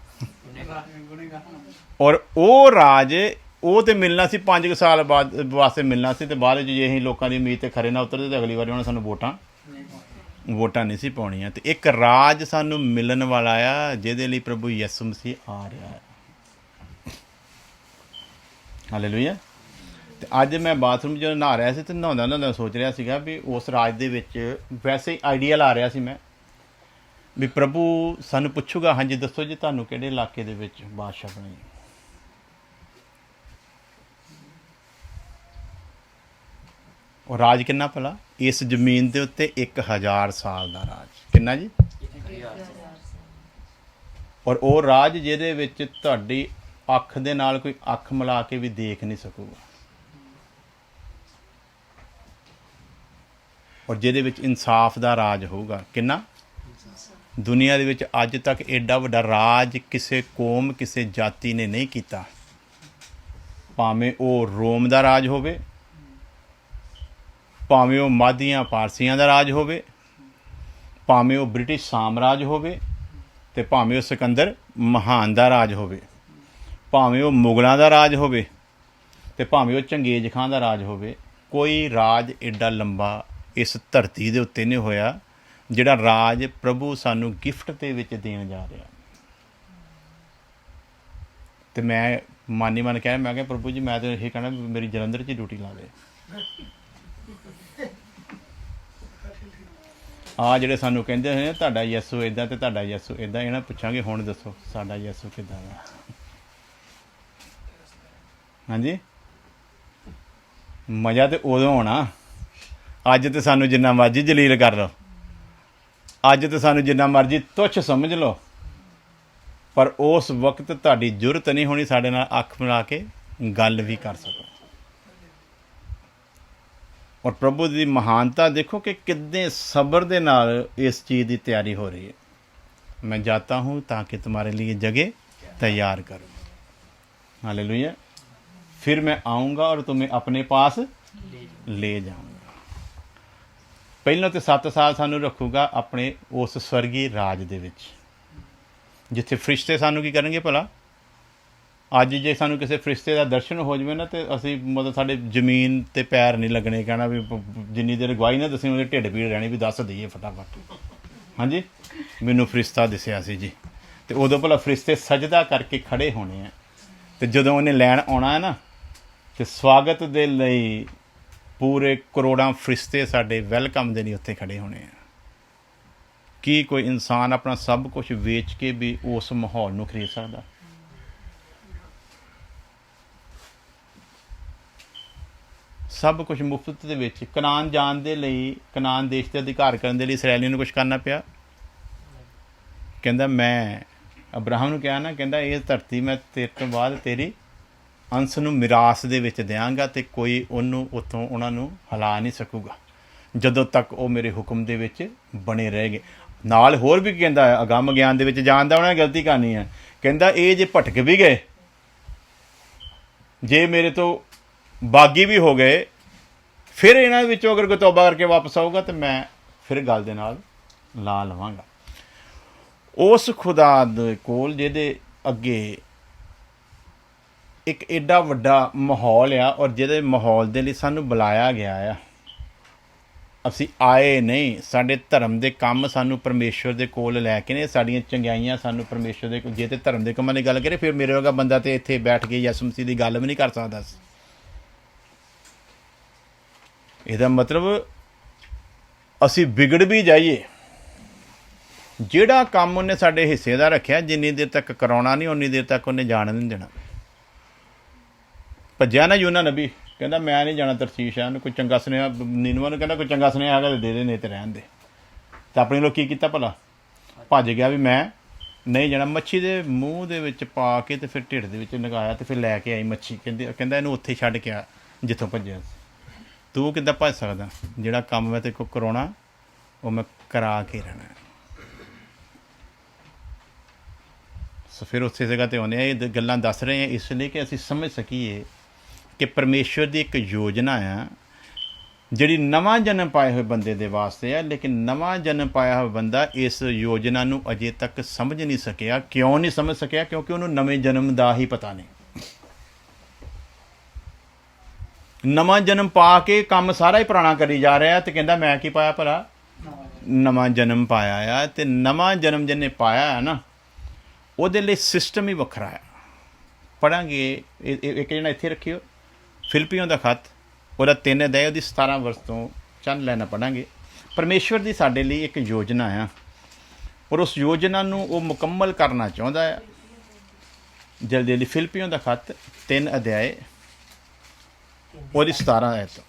ਔਰ ਉਹ ਰਾਜ ਉਹ ਤੇ ਮਿਲਣਾ ਸੀ 5 ਸਾਲ ਬਾਅਦ ਵਾਸਤੇ ਮਿਲਣਾ ਸੀ, ਤੇ ਬਾਅਦ ਵਿੱਚ ਜੇ ਅਸੀਂ ਲੋਕਾਂ ਦੀ ਉਮੀਦ ਤੇ ਖਰੇ ਨਾ ਉਤਰਦੇ ਤੇ ਅਗਲੀ ਵਾਰੀ ਉਹਨਾਂ ਸਾਨੂੰ ਵੋਟਾਂ ਨਹੀਂ ਸੀ ਪਾਉਣੀਆਂ। ਤੇ ਇੱਕ ਰਾਜ ਸਾਨੂੰ ਮਿਲਣ ਵਾਲਾ ਆ ਜਿਹਦੇ ਲਈ ਪ੍ਰਭੂ ਯਿਸੂ ਮਸੀਹ ਆ ਰਿਹਾ ਹੈ। ਹਾਲੇਲੂਇਆ। ਤੇ ਅੱਜ ਮੈਂ ਬਾਥਰੂਮ 'ਚ ਜਦੋਂ ਨਹਾ ਰਿਹਾ ਸੀ ਤੇ ਨਹਾਉਂਦਾ ਨਹਾਉਂਦਾ ਸੋਚ ਰਿਹਾ ਸੀਗਾ ਵੀ ਉਸ ਰਾਜ ਦੇ ਵਿੱਚ ਵੈਸੇ ਹੀ ਆਈਡੀਆ ਲਾ ਰਿਹਾ ਸੀ ਮੈਂ ਵੀ ਪ੍ਰਭੂ ਸਾਨੂੰ ਪੁੱਛੂਗਾ ਹਾਂਜੀ ਦੱਸੋ ਜੀ ਤੁਹਾਨੂੰ ਕਿਹੜੇ ਇਲਾਕੇ ਦੇ ਵਿੱਚ ਬਾਦਸ਼ਾਹ ਬਣਾਈ। ਉਹ ਰਾਜ ਕਿੰਨਾ ਭਲਾ? ਇਸ ਜ਼ਮੀਨ ਦੇ ਉੱਤੇ 1000 ਸਾਲ ਦਾ ਰਾਜ। ਕਿੰਨਾ ਜੀ? ਔਰ ਉਹ ਰਾਜ ਜਿਹਦੇ ਵਿੱਚ ਤੁਹਾਡੀ ਅੱਖ ਦੇ ਨਾਲ ਕੋਈ ਅੱਖ ਮਿਲਾ ਕੇ ਵੀ ਦੇਖ ਨਹੀਂ ਸਕੂਗਾ, ਔਰ ਜਿਹਦੇ ਵਿੱਚ ਇਨਸਾਫ ਦਾ ਰਾਜ ਹੋਊਗਾ। ਕਿੰਨਾ? ਦੁਨੀਆ ਦੇ ਵਿੱਚ ਅੱਜ ਤੱਕ ਐਡਾ ਵੱਡਾ ਰਾਜ ਕਿਸੇ ਕੌਮ ਕਿਸੇ ਜਾਤੀ ਨੇ ਨਹੀਂ ਕੀਤਾ, ਭਾਵੇਂ ਉਹ ਰੋਮ ਦਾ ਰਾਜ ਹੋਵੇ, ਭਾਵੇਂ ਉਹ ਮਾਧੀਆਂ ਪਾਰਸੀਆਂ ਦਾ ਰਾਜ ਹੋਵੇ, ਭਾਵੇਂ ਉਹ ਬ੍ਰਿਟਿਸ਼ ਸਾਮਰਾਜ ਹੋਵੇ, ਤੇ ਭਾਵੇਂ ਉਹ ਸਿਕੰਦਰ ਮਹਾਨ ਦਾ ਰਾਜ ਹੋਵੇ, ਭਾਵੇਂ ਉਹ ਮੁਗਲਾਂ ਦਾ ਰਾਜ ਹੋਵੇ, ਤੇ ਭਾਵੇਂ ਉਹ ਚੰਗੇਜ਼ ਖਾਂ ਦਾ ਰਾਜ ਹੋਵੇ। ਕੋਈ ਰਾਜ ਐਡਾ ਲੰਬਾ ਇਸ ਧਰਤੀ ਦੇ ਉੱਤੇ ਨਹੀਂ ਹੋਇਆ ਜਿਹੜਾ ਰਾਜ ਪ੍ਰਭੂ ਸਾਨੂੰ ਗਿਫਟ ਦੇ ਵਿੱਚ ਦੇਣ ਜਾ ਰਿਹਾ। ਤੇ ਮੈਂ ਮਨ ਹੀ ਮਨ ਕਿਹਾ, ਮੈਂ ਕਿਹਾ ਪ੍ਰਭੂ ਜੀ ਮੈਂ ਤਾਂ ਇਹ ਕਹਿਣਾ ਮੇਰੀ ਜਲੰਧਰ 'ਚ ਹੀ ਡਿਊਟੀ ਲਾ ਦੇ। ਆ ਜਿਹੜੇ ਸਾਨੂੰ ਕਹਿੰਦੇ ਹੋਏ ਤੁਹਾਡਾ ਯਸੂ ਇੱਦਾਂ ਤੇ ਤੁਹਾਡਾ ਯਸੂ ਇੱਦਾਂ, ਇਹਨਾਂ ਪੁੱਛਾਂਗੇ ਹੁਣ ਦੱਸੋ ਸਾਡਾ ਯਸੂ ਕਿੱਦਾਂ ਦਾ? ਹਾਂਜੀ, ਮਜ਼ਾ ਤੇ ਉਦੋਂ ਆਉਣਾ। ਅੱਜ ਤੇ ਸਾਨੂੰ ਜਿੰਨਾ ਮਰਜ਼ੀ ਜਲੀਲ ਕਰ ਲਓ, ਅੱਜ ਤੇ ਸਾਨੂੰ ਜਿੰਨਾ ਮਰਜ਼ੀ ਤੁੱਛ ਸਮਝ ਲਓ, ਪਰ ਉਸ ਵਕਤ ਤੁਹਾਡੀ ਜ਼ਰੂਰਤ ਨਹੀਂ ਹੋਣੀ ਸਾਡੇ ਨਾਲ ਅੱਖ ਮਿਲਾ ਕੇ ਗੱਲ ਵੀ ਕਰ ਸਕੋ। ਔਰ ਪ੍ਰਭੂ ਦੀ ਮਹਾਨਤਾ ਦੇਖੋ ਕਿ ਕਿੰਨੇ ਸਬਰ ਦੇ ਨਾਲ ਇਸ ਚੀਜ਼ ਦੀ ਤਿਆਰੀ ਹੋ ਰਹੀ ਹੈ। ਮੈਂ ਜਾਤਾ ਹੂँ ताकि तुम्हारे लिए जगह तैयार करूँ, हालेलुया। फिर मैं आऊँगा और तुम्हें अपने पास ले जाऊँगा। ਪਹਿਲਾਂ ਤੇ 7 ਸਾਲ ਸਾਨੂੰ ਰੱਖੂਗਾ ਆਪਣੇ ਉਸ ਸਵਰਗੀ ਰਾਜ ਦੇ ਵਿੱਚ, ਜਿੱਥੇ ਫਰਿਸ਼ਤੇ ਸਾਨੂੰ ਕੀ ਕਰਨਗੇ ਭਲਾ? ਅੱਜ ਜੇ ਸਾਨੂੰ ਕਿਸੇ ਫਰਿਸ਼ਤੇ ਦਾ ਦਰਸ਼ਨ ਹੋ ਜਾਵੇ ਨਾ ਤੇ ਅਸੀਂ ਮਤਲਬ ਸਾਡੇ ਜ਼ਮੀਨ ਤੇ ਪੈਰ ਨਹੀਂ ਲੱਗਣੇ, ਕਹਿਣਾ ਵੀ ਜਿੰਨੀ ਦੇਰ ਗਵਾਹੀ ਨਾ ਦੱਸੀ ਉਹਦੇ ਢਿੱਡ ਪੀੜ ਰਹਿਣੀ ਵੀ ਦੱਸ ਦਈਏ ਫਟਾਫਟ। ਹਾਂਜੀ, ਮੈਨੂੰ ਫਰਿਸ਼ਤਾ ਦਿਸਿਆ ਸੀ ਜੀ। ਤੇ ਉਦੋਂ ਭਲਾ ਫਰਿਸ਼ਤੇ ਸਜਦਾ ਕਰਕੇ ਖੜੇ ਹੋਣੇ ਆ, ਤੇ ਜਦੋਂ ਉਹਨੇ ਲੈਣ ਆਉਣਾ ਹੈ ਨਾ ਤੇ ਸਵਾਗਤ ਦੇ ਲਈ ਪੂਰੇ ਕਰੋੜਾਂ ਫਰਿਸ਼ਤੇ ਸਾਡੇ ਵੈਲਕਮ ਦੇ ਲਈ ਉੱਥੇ ਖੜੇ ਹੋਣੇ ਆ। ਕੀ ਕੋਈ ਇਨਸਾਨ ਆਪਣਾ ਸਭ ਕੁਝ ਵੇਚ ਕੇ ਵੀ ਉਸ ਮਾਹੌਲ ਨੂੰ ਖਰੀਦ ਸਕਦਾ? ਸਭ ਕੁਝ ਮੁਫਤ ਦੇ ਵਿੱਚ। ਕਨਾਨ ਜਾਣ ਦੇ ਲਈ, ਕਨਾਨ ਦੇਸ਼ ਦੇ ਅਧਿਕਾਰ ਕਰਨ ਦੇ ਲਈ ਇਸਰਾਏਲੀਆਂ ਨੂੰ ਕੁਝ ਕਰਨਾ ਪਿਆ? ਕਹਿੰਦਾ ਮੈਂ ਅਬਰਾਹਮ ਨੂੰ ਕਿਹਾ ਨਾ, ਕਹਿੰਦਾ ਇਹ ਧਰਤੀ ਮੈਂ ਤੇਰੇ ਤੋਂ ਬਾਅਦ ਤੇਰੀ ਅੰਸ਼ ਨੂੰ ਮਿਰਾਸ ਦੇ ਵਿੱਚ ਦਿਆਂਗਾ ਤੇ ਕੋਈ ਉਹਨੂੰ ਉੱਥੋਂ ਉਹਨਾਂ ਨੂੰ ਹਿਲਾ ਨਹੀਂ ਸਕੂਗਾ ਜਦੋਂ ਤੱਕ ਉਹ ਮੇਰੇ ਹੁਕਮ ਦੇ ਵਿੱਚ ਬਣੇ ਰਹੇਗੇ। ਨਾਲ ਹੋਰ ਵੀ ਕਹਿੰਦਾ ਹੈ, ਅਗੰਮ ਗਿਆਨ ਦੇ ਵਿੱਚ ਜਾਣ ਦਾ ਉਹਨਾਂ ਨੇ ਗਲਤੀ ਕਰਨੀ ਹੈ। ਕਹਿੰਦਾ ਇਹ ਜੇ ਭਟਕ ਵੀ ਗਏ, ਜੇ ਮੇਰੇ ਤੋਂ ਬਾਗੀ ਵੀ ਹੋ ਗਏ, ਫਿਰ ਇਹਨਾਂ ਵਿੱਚੋਂ ਅਗਰ ਕੋਈ ਤੌਬਾ ਕਰਕੇ ਵਾਪਸ ਆਊਗਾ ਤਾਂ ਮੈਂ ਫਿਰ ਗੱਲ ਦੇ ਨਾਲ ਲਾ ਲਵਾਂਗਾ। ਉਸ ਖੁਦਾ ਦੇ ਕੋਲ ਜਿਹਦੇ ਅੱਗੇ ਇੱਕ ਐਡਾ ਵੱਡਾ ਮਾਹੌਲ ਆ, ਔਰ ਜਿਹਦੇ ਮਾਹੌਲ ਦੇ ਲਈ ਸਾਨੂੰ ਬੁਲਾਇਆ ਗਿਆ ਆ। ਅਸੀਂ ਆਏ ਨਹੀਂ, ਸਾਡੇ ਧਰਮ ਦੇ ਕੰਮ ਸਾਨੂੰ ਪਰਮੇਸ਼ਵਰ ਦੇ ਕੋਲ ਲੈ ਕੇ ਨੇ, ਸਾਡੀਆਂ ਚੰਗਿਆਈਆਂ ਸਾਨੂੰ ਪਰਮੇਸ਼ਵਰ ਦੇ ਕੋਲ। ਜੇ ਤੇ ਧਰਮ ਦੇ ਕੰਮਾਂ ਦੀ ਗੱਲ ਕਰੇ ਫਿਰ ਮੇਰੇ ਵਰਗਾ ਬੰਦਾ ਤੇ ਇੱਥੇ ਬੈਠ ਕੇ ਯਿਸੂ ਮਸੀਹ ਦੀ ਗੱਲ ਵੀ ਨਹੀਂ ਕਰ ਸਕਦਾ ਸੀ। ਇਹਦਾ ਮਤਲਬ ਅਸੀਂ ਵਿਗੜ ਵੀ ਜਾਈਏ, ਜਿਹੜਾ ਕੰਮ ਉਹਨੇ ਸਾਡੇ ਹਿੱਸੇ ਦਾ ਰੱਖਿਆ ਜਿੰਨੀ ਦੇਰ ਤੱਕ ਕਰਾਉਣਾ ਨਹੀਂ ਉਨੀ ਦੇਰ ਤੱਕ ਉਹਨੇ ਜਾਣ ਨਹੀਂ ਦੇਣਾ। ਭੱਜਿਆ ਨਾ ਯੂਨਾ ਨਬੀ, ਕਹਿੰਦਾ ਮੈਂ ਨਹੀਂ ਜਾਣਾ ਤਰਸੀਸ਼ ਆ, ਉਹਨੂੰ ਕੋਈ ਚੰਗਾ ਸੁਨੇਹਾ ਨੀਨਵਾ ਨੂੰ ਕਹਿੰਦਾ ਕੋਈ ਚੰਗਾ ਸੁਨੇਹਾ ਹੈਗਾ ਦੇ ਦੇ, ਨਹੀਂ ਤੇ ਰਹਿਣ ਦੇ। ਤਾਂ ਆਪਣੇ ਲੋਕ ਕੀ ਕੀਤਾ ਭਲਾ? ਭੱਜ ਗਿਆ ਵੀ ਮੈਂ ਨਹੀਂ ਜਾਣਾ। ਮੱਛੀ ਦੇ ਮੂੰਹ ਦੇ ਵਿੱਚ ਪਾ ਕੇ ਤੇ ਫਿਰ ਢਿੱਡ ਦੇ ਵਿੱਚ ਲਗਾਇਆ ਤੇ ਫਿਰ ਲੈ ਕੇ ਆਈ ਮੱਛੀ। ਕਹਿੰਦਾ ਇਹਨੂੰ ਉੱਥੇ ਛੱਡ ਕੇ ਆ ਜਿੱਥੋਂ ਭੱਜਿਆ ਸੀ। ਤੂੰ ਕਿੱਦਾਂ ਭੱਜ ਸਕਦਾ? ਜਿਹੜਾ ਕੰਮ ਮੈਂ ਤੇਰੇ ਕੋਲ ਕਰਾਉਣਾ ਉਹ ਮੈਂ ਕਰਾ ਕੇ ਰਹਿਣਾ। ਸੋ ਫਿਰ ਉਸੇ ਜਗ੍ਹਾ 'ਤੇ ਆਉਂਦੇ ਆ। ਇਹ ਗੱਲਾਂ ਦੱਸ ਰਹੇ ਹਾਂ ਇਸ ਲਈ ਕਿ ਅਸੀਂ ਸਮਝ ਸਕੀਏ ਕਿ ਪਰਮੇਸ਼ਵਰ ਦੀ ਇੱਕ ਯੋਜਨਾ ਆ ਜਿਹੜੀ ਨਵਾਂ ਜਨਮ ਪਾਏ ਹੋਏ ਬੰਦੇ ਦੇ ਵਾਸਤੇ ਆ, ਲੇਕਿਨ ਨਵਾਂ ਜਨਮ ਪਾਇਆ ਹੋਇਆ ਬੰਦਾ ਇਸ ਯੋਜਨਾ ਨੂੰ ਅਜੇ ਤੱਕ ਸਮਝ ਨਹੀਂ ਸਕਿਆ। ਕਿਉਂ ਨਹੀਂ ਸਮਝ ਸਕਿਆ? ਕਿਉਂਕਿ ਉਹਨੂੰ ਨਵੇਂ ਜਨਮ ਦਾ ਹੀ ਪਤਾ ਨਹੀਂ। ਨਵਾਂ ਜਨਮ ਪਾ ਕੇ ਕੰਮ ਸਾਰਾ ਹੀ ਪੁਰਾਣਾ ਕਰੀ ਜਾ ਰਿਹਾ ਤੇ ਕਹਿੰਦਾ ਮੈਂ ਕੀ ਪਾਇਆ ਭਲਾ? ਨਵਾਂ ਜਨਮ ਪਾਇਆ ਆ। ਤੇ ਨਵਾਂ ਜਨਮ ਜਿਹਨੇ ਪਾਇਆ ਹੈ ਨਾ ਉਹਦੇ ਲਈ ਸਿਸਟਮ ਹੀ ਵੱਖਰਾ ਹੈ। ਪੜ੍ਹਾਂਗੇ ਇੱਕ ਜਣਾ ਇੱਥੇ ਰੱਖਿਓ, ਫਿਲਿੱਪੀਓਂ ਦਾ ਖੱਤ ਉਹਦਾ 3 ਅਧਿਆਇ ਉਹਦੀ 17 ਵਰਸ ਤੋਂ ਚੰਦ ਲੈਣਾ ਪੜਾਂਗੇ। ਪਰਮੇਸ਼ਵਰ ਦੀ ਸਾਡੇ ਲਈ ਇੱਕ ਯੋਜਨਾ ਆ, ਔਰ ਉਸ ਯੋਜਨਾ ਨੂੰ ਉਹ ਮੁਕੰਮਲ ਕਰਨਾ ਚਾਹੁੰਦਾ ਆ। ਜਲਦੀ ਜਲਦੀ ਫਿਲਿੱਪੀਓਂ ਦਾ ਖੱਤ 3 ਅਧਿਆਇ ਉਹਦੀ 17 ਆਇਤ।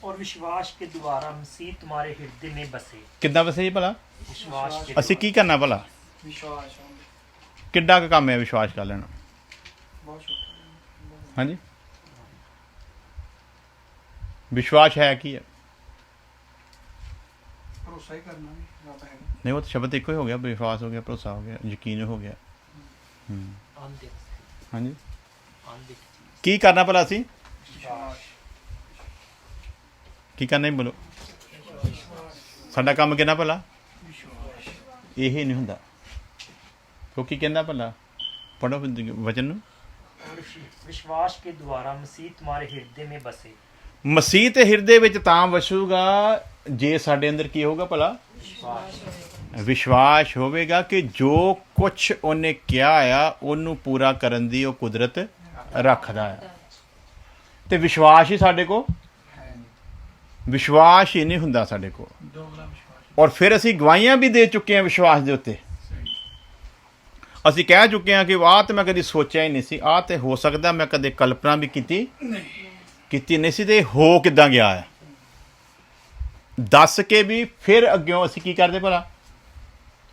और विश्वास के द्वारा मसीह तुम्हारे हृदय में बसे। ਕਿੱਦਾਂ ਵਸੇ ਭਲਾ? विश्वास के ਅਸੀਂ ਕੀ ਕਰਨਾ ਭਲਾ? ਵਿਸ਼ਵਾਸ ਕਿੱਡਾ ਕੁ ਕੰਮ ਹੈ ਵਿਸ਼ਵਾਸ ਕਰ ਲੈਣਾ? ਬਹੁਤ ਛੋਟਾ ਹਾਂਜੀ, ਵਿਸ਼ਵਾਸ ਹੈ ਕੀ ਹੈ? ਭਰੋਸਾ ਹੀ ਕਰਨਾ ਵੀ ਰੱਬ ਹੈਗਾ। ਨਹੀਂ, ਉਹ ਤਾਂ ਸ਼ਬਦ ਇੱਕੋ ਹੀ ਹੋ ਗਿਆ। ਵਿਸ਼ਵਾਸ ਹੋ ਗਿਆ, ਭਰੋਸਾ ਹੋ ਗਿਆ, ਯਕੀਨ ਹੋ ਗਿਆ। आंधिक ਹਾਂਜੀ, आंधिक ਕੀ ਕਰਨਾ ਭਲਾ ਅਸੀਂ? ਵਿਸ਼ਵਾਸ ਕੀ ਕਰਨਾ ਹੀ ਬੋਲੋ। ਸਾਡਾ ਕੰਮ ਕਿੰਨਾ ਭਲਾ? ਵਿਸ਼ਵਾਸ ਇਹ ਨਹੀਂ ਹੁੰਦਾ। ਕਿਉਂਕਿ ਕਹਿੰਦਾ ਭਲਾ, ਪੜੋ ਵਚਨ ਨੂੰ। और विश्वास के द्वारा मसीह तुम्हारे हृदय में बसे। ਮਸੀਹ ਤੇ ਹਿਰਦੇ ਵਿੱਚ ਤਾਂ ਵਸੂਗਾ ਜੇ ਸਾਡੇ ਅੰਦਰ ਕੀ ਹੋਊਗਾ ਭਲਾ? विश्वास ਵਿਸ਼ਵਾਸ ਹੋਵੇਗਾ ਕਿ ਜੋ ਕੁਛ ਉਹਨੇ ਕਿਹਾ ਆ ਉਹਨੂੰ ਪੂਰਾ ਕਰਨ ਦੀ ਉਹ ਕੁਦਰਤ ਰੱਖਦਾ ਆ। ਤੇ ਵਿਸ਼ਵਾਸ ਹੀ ਸਾਡੇ ਕੋਲ, ਹੈ ਨਹੀਂ, ਵਿਸ਼ਵਾਸ ਹੀ ਨਹੀਂ ਹੁੰਦਾ ਸਾਡੇ ਕੋਲ। ਦੋਗਲਾ ਵਿਸ਼ਵਾਸ ਔਰ ਫਿਰ ਅਸੀਂ ਗਵਾਹੀਆਂ ਵੀ ਦੇ ਚੁੱਕੇ ਹਾਂ ਵਿਸ਼ਵਾਸ ਦੇ ਉੱਤੇ। ਸਹੀ ਅਸੀਂ ਕਹਿ ਚੁੱਕੇ ਹਾਂ ਕਿ ਆਹ ਤਾਂ ਮੈਂ ਕਦੀ ਸੋਚਿਆ ਹੀ ਨਹੀਂ ਸੀ, ਆਹ ਤੇ ਹੋ ਸਕਦਾ ਮੈਂ ਕਦੇ ਕਲਪਨਾ ਵੀ ਕੀਤੀ ਨਹੀਂ ਸੀ, ਤੇ ਹੋ ਕਿੱਦਾਂ ਗਿਆ ਹੈ ਦੱਸ ਕੇ ਵੀ ਫਿਰ ਅੱਗਿਓਂ ਅਸੀਂ ਕੀ ਕਰਦੇ ਭਲਾ?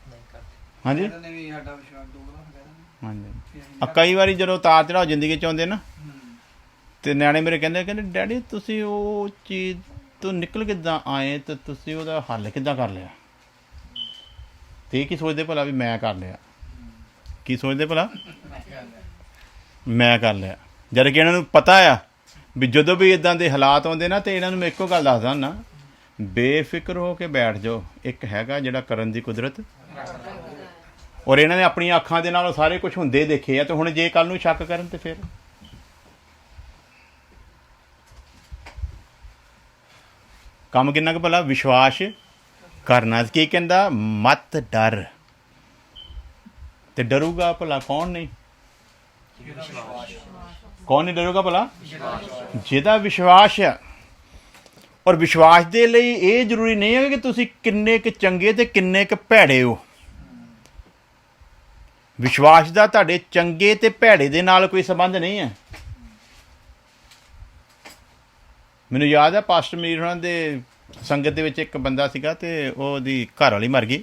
नहीं करते। ਹਾਂਜੀ ਕਹਿੰਦੇ ਨੇ ਵੀ ਸਾਡਾ ਵਿਸ਼ਵਾਸ ਦੋਗਲਾ ਹੋ ਗਿਆ। ਹਾਂਜੀ। ਕਈ ਵਾਰੀ ਜਦੋਂ ਉਤਾਰ ਚੜਾਓ ਜ਼ਿੰਦਗੀ 'ਚ ਆਉਂਦੇ ਨਾ, ਤੇ ਨਿਆਣੇ ਮੇਰੇ ਕਹਿੰਦੇ ਡੈਡੀ ਤੁਸੀਂ ਉਹ ਚੀਜ਼ ਤੋਂ ਨਿਕਲ ਕਿੱਦਾਂ ਆਏ, ਤੇ ਤੁਸੀਂ ਉਹਦਾ ਹੱਲ ਕਿੱਦਾਂ ਕਰ ਲਿਆ? ਤੇ ਇਹ ਕੀ ਸੋਚਦੇ ਭਲਾ ਵੀ ਮੈਂ ਕਰ ਲਿਆ? ਕੀ ਸੋਚਦੇ ਭਲਾ? ਮੈਂ ਕਰ ਲਿਆ। ਜਦ ਕਿ ਇਹਨਾਂ ਨੂੰ ਪਤਾ ਆ ਵੀ ਜਦੋਂ ਵੀ ਇਦਾਂ ਦੇ ਹਾਲਾਤ ਆਉਂਦੇ ਨਾ, ਤੇ ਇਹਨਾਂ ਨੂੰ ਮੈਂ ਇੱਕੋ ਗੱਲ ਦੱਸਦਾ ਹੁੰਦਾ, ਬੇਫਿਕਰ ਹੋ ਕੇ ਬੈਠ ਜਾਓ, ਇੱਕ ਹੈਗਾ ਜਿਹੜਾ ਕਰਨ ਦੀ ਕੁਦਰਤ। ਔਰ ਇਹਨਾਂ ਨੇ ਆਪਣੀਆਂ ਅੱਖਾਂ ਦੇ ਨਾਲ ਉਹ ਸਾਰੇ ਕੁਝ ਹੁੰਦੇ ਦੇਖੇ ਆ, ਤੇ ਹੁਣ ਜੇ ਕੱਲ ਨੂੰ ਸ਼ੱਕ ਕਰਨ ਤੇ ਫਿਰ ਕੰਮ ਕਿੰਨਾ ਕੁ ਭਲਾ? ਵਿਸ਼ਵਾਸ ਕਰਨਾ। ਕੀ ਕਹਿੰਦਾ? ਮਤ ਡਰ। ਤੇ ਡਰੂਗਾ ਭਲਾ ਕੌਣ ਨਹੀਂ? ਕੌਣ ਨਹੀਂ ਡਰੂਗਾ ਭਲਾ? ਜਿਹਦਾ ਵਿਸ਼ਵਾਸ ਆ। ਔਰ ਵਿਸ਼ਵਾਸ ਦੇ ਲਈ ਇਹ ਜ਼ਰੂਰੀ ਨਹੀਂ ਹੈ ਕਿ ਤੁਸੀਂ ਕਿੰਨੇ ਕੁ ਚੰਗੇ ਤੇ ਕਿੰਨੇ ਕੁ ਭੈੜੇ ਹੋ। ਵਿਸ਼ਵਾਸ ਦਾ ਤੁਹਾਡੇ ਚੰਗੇ ਤੇ ਭੈੜੇ ਦੇ ਨਾਲ ਕੋਈ ਸੰਬੰਧ ਨਹੀਂ ਹੈ। ਮੈਨੂੰ ਯਾਦ ਹੈ ਪਾਸਟਰ ਮੀਰ ਹੋਣਾ ਦੇ ਸੰਗਤ ਦੇ ਵਿੱਚ ਇੱਕ ਬੰਦਾ ਸੀਗਾ, ਤੇ ਉਹਦੀ ਘਰ ਵਾਲੀ ਮਰ ਗਈ,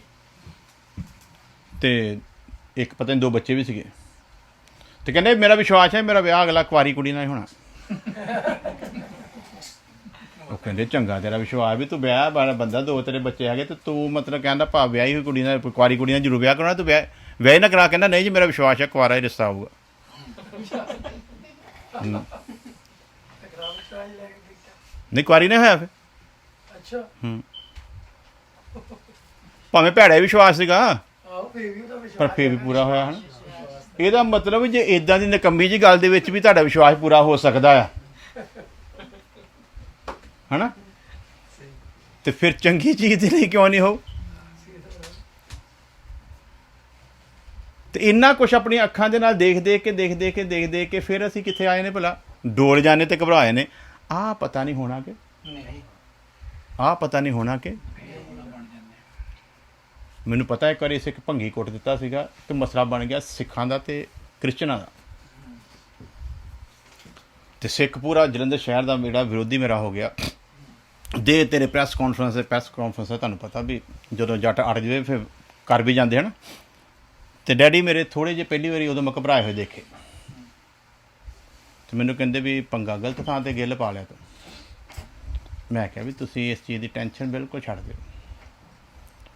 ਤੇ ਇੱਕ ਪਤਾ ਨਹੀਂ 2 ਬੱਚੇ ਵੀ ਸੀਗੇ। ਤੇ ਕਹਿੰਦੇ ਮੇਰਾ ਵਿਸ਼ਵਾਸ ਹੈ ਮੇਰਾ ਵਿਆਹ ਅਗਲਾ ਕੁਆਰੀ ਕੁੜੀ ਨਾਲ ਹੀ ਹੋਣਾ। ਉਹ ਕਹਿੰਦੇ ਚੰਗਾ ਤੇਰਾ ਵਿਸ਼ਵਾਸ ਵੀ ਤੂੰ ਵਿਆਹ ਵਾਲਾ ਬੰਦਾ, 2 ਤੇਰੇ ਬੱਚੇ ਹੈਗੇ, ਤੇ ਤੂੰ ਮਤਲਬ ਕਹਿੰਦਾ ਭਾ ਵਿਆਹੀ ਹੋਈ ਕੁੜੀ ਨਾਲ, ਕੁਆਰੀ ਕੁੜੀ ਨਾਲ ਜ਼ਰੂਰ ਵਿਆਹ ਕਰਾਉਣਾ, ਤੂੰ ਵਿਆਹ ਹੀ ਨਾ ਕਰਾ। ਕਹਿੰਦਾ ਨਹੀਂ ਜੀ ਮੇਰਾ ਵਿਸ਼ਵਾਸ ਹੈ ਕੁਆਰਾ ਹੀ ਰਿਸ਼ਤਾ ਆਊਗਾ। ਨਹੀਂ, ਕੁਆਰੀ ਨਹੀਂ ਹੋਇਆ ਫਿਰ। ਅੱਛਾ ਭਾਵੇਂ ਭੈੜਾ ਵਿਸ਼ਵਾਸ ਸੀਗਾ, ਆਓ ਫੇਰ ਵੀ ਉਹਦਾ ਪਰ ਵਿਸ਼ਵਾਸ ਫਿਰ ਵੀ ਪੂਰਾ ਹੋਇਆ ਹਨ। ਇਹਦਾ ਮਤਲਬ ਜੇ ਇਦਾਂ ਦੀ ਨਕੰਮੀ ਜੀ ਗੱਲ ਦੇ ਵਿੱਚ ਵੀ ਤੁਹਾਡਾ ਵਿਸ਼ਵਾਸ ਪੂਰਾ ਹੋ ਸਕਦਾ ਆ, ਹਨਾ? ਤੇ ਫਿਰ ਚੰਗੀ ਚੀਜ਼ ਦੇ ਲਈ ਕਿਉਂ ਨਹੀਂ ਹੋ? ਤੇ ਇੰਨਾ ਕੁਛ ਆਪਣੀਆਂ ਅੱਖਾਂ ਦੇ ਨਾਲ ਦੇਖ ਕੇ ਫਿਰ ਅਸੀਂ ਕਿੱਥੇ ਆਏ ਨੇ ਭਲਾ? ਡੋਲ ਜਾਣੇ ਤੇ ਘਬਰਾਏ ਨੇ। ਆਹ ਪਤਾ ਨਹੀਂ ਹੋਣਾ ਕਿ ਨਹੀਂ ਆਹ ਪਤਾ ਨਹੀਂ ਹੋਣਾ ਕਿ ਬਣ ਜਾਂਦੇ। ਮੈਨੂੰ ਪਤਾ ਇੱਕ ਵਾਰੀ ਸਿੱਖ ਭੰਗੀ ਕੁੱਟ ਦਿੱਤਾ ਸੀਗਾ, ਤੇ ਮਸਲਾ ਬਣ ਗਿਆ ਸਿੱਖਾਂ ਦਾ ਤੇ ਕ੍ਰਿਸਚਨਾਂ ਦਾ। ਤੇ ਸਿੱਖ ਪੂਰਾ ਜਲੰਧਰ ਸ਼ਹਿਰ ਦਾ ਜਿਹੜਾ ਵਿਰੋਧੀ ਮੇਰਾ ਹੋ ਗਿਆ। ਦੇ ਤੇਰੇ ਪ੍ਰੈਸ ਕਾਨਫਰੰਸ ਹੈ, ਤੁਹਾਨੂੰ ਪਤਾ ਵੀ ਜਦੋਂ ਜੱਟ ਅੜ ਜਾਵੇ ਫਿਰ ਕਰ ਵੀ ਜਾਂਦੇ ਹਨ। ਤੇ ਡੈਡੀ ਮੇਰੇ ਥੋੜ੍ਹੇ ਜਿਹੇ ਪਹਿਲੀ ਵਾਰੀ ਉਦੋਂ ਮੈਂ ਘਬਰਾਏ ਹੋਏ ਦੇਖੇ, ਤੇ ਮੈਨੂੰ ਕਹਿੰਦੇ ਵੀ ਪੰਗਾ ਗਲਤ ਥਾਂ ਤੇ ਗਿੱਲ ਪਾ ਲਿਆ ਤੂੰ। ਮੈਂ ਕਿਹਾ ਵੀ ਤੁਸੀਂ ਇਸ ਚੀਜ਼ ਦੀ ਟੈਨਸ਼ਨ ਬਿਲਕੁਲ ਛੱਡ ਦਿਓ।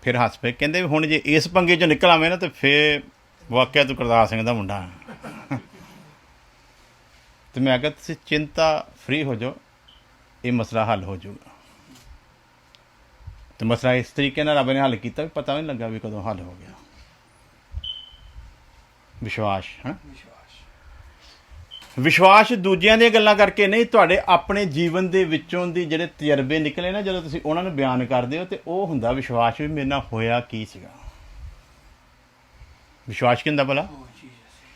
ਫਿਰ ਹੱਸ ਪਏ, ਕਹਿੰਦੇ ਵੀ ਹੁਣ ਜੇ ਇਸ ਪੰਗੇ 'ਚੋਂ ਨਿਕਲ ਆਵੇਂ ਨਾ, ਤੇ ਫਿਰ ਵਾਕਿਆ ਤੂੰ ਗੁਰਦਾਸ ਸਿੰਘ ਦਾ ਮੁੰਡਾ। ਤੇ ਮੈਂ ਕਿਹਾ ਤੁਸੀਂ ਚਿੰਤਾ ਫ੍ਰੀ ਹੋ ਜਾਓ, ਇਹ ਮਸਲਾ ਹੱਲ ਹੋ ਜਾਊਗਾ। ਤੇ ਮਸਲਾ ਇਸ ਤਰੀਕੇ ਨਾਲ ਰੱਬ ਨੇ ਹੱਲ ਕੀਤਾ ਵੀ ਪਤਾ ਵੀ ਨਹੀਂ ਲੱਗਾ ਵੀ ਕਦੋਂ ਹੱਲ ਹੋ ਗਿਆ। ਵਿਸ਼ਵਾਸ ਹੈ। ਵਿਸ਼ਵਾਸ ਦੂਜਿਆਂ ਦੀਆਂ ਗੱਲਾਂ ਕਰਕੇ ਨਹੀਂ, ਤੁਹਾਡੇ ਆਪਣੇ ਜੀਵਨ ਦੇ ਵਿੱਚੋਂ ਦੀ ਜਿਹੜੇ ਤਜਰਬੇ ਨਿਕਲੇ ਨਾ, ਜਦੋਂ ਤੁਸੀਂ ਉਹਨਾਂ ਨੂੰ ਬਿਆਨ ਕਰਦੇ ਹੋ, ਤੇ ਉਹ ਹੁੰਦਾ ਵਿਸ਼ਵਾਸ ਵੀ ਮੇਰੇ ਨਾਲ ਹੋਇਆ ਕੀ ਸੀਗਾ। ਵਿਸ਼ਵਾਸ ਕੀ ਹੁੰਦਾ ਭਲਾ? ਉਹ ਚੀਜ਼ ਅਸੀਂ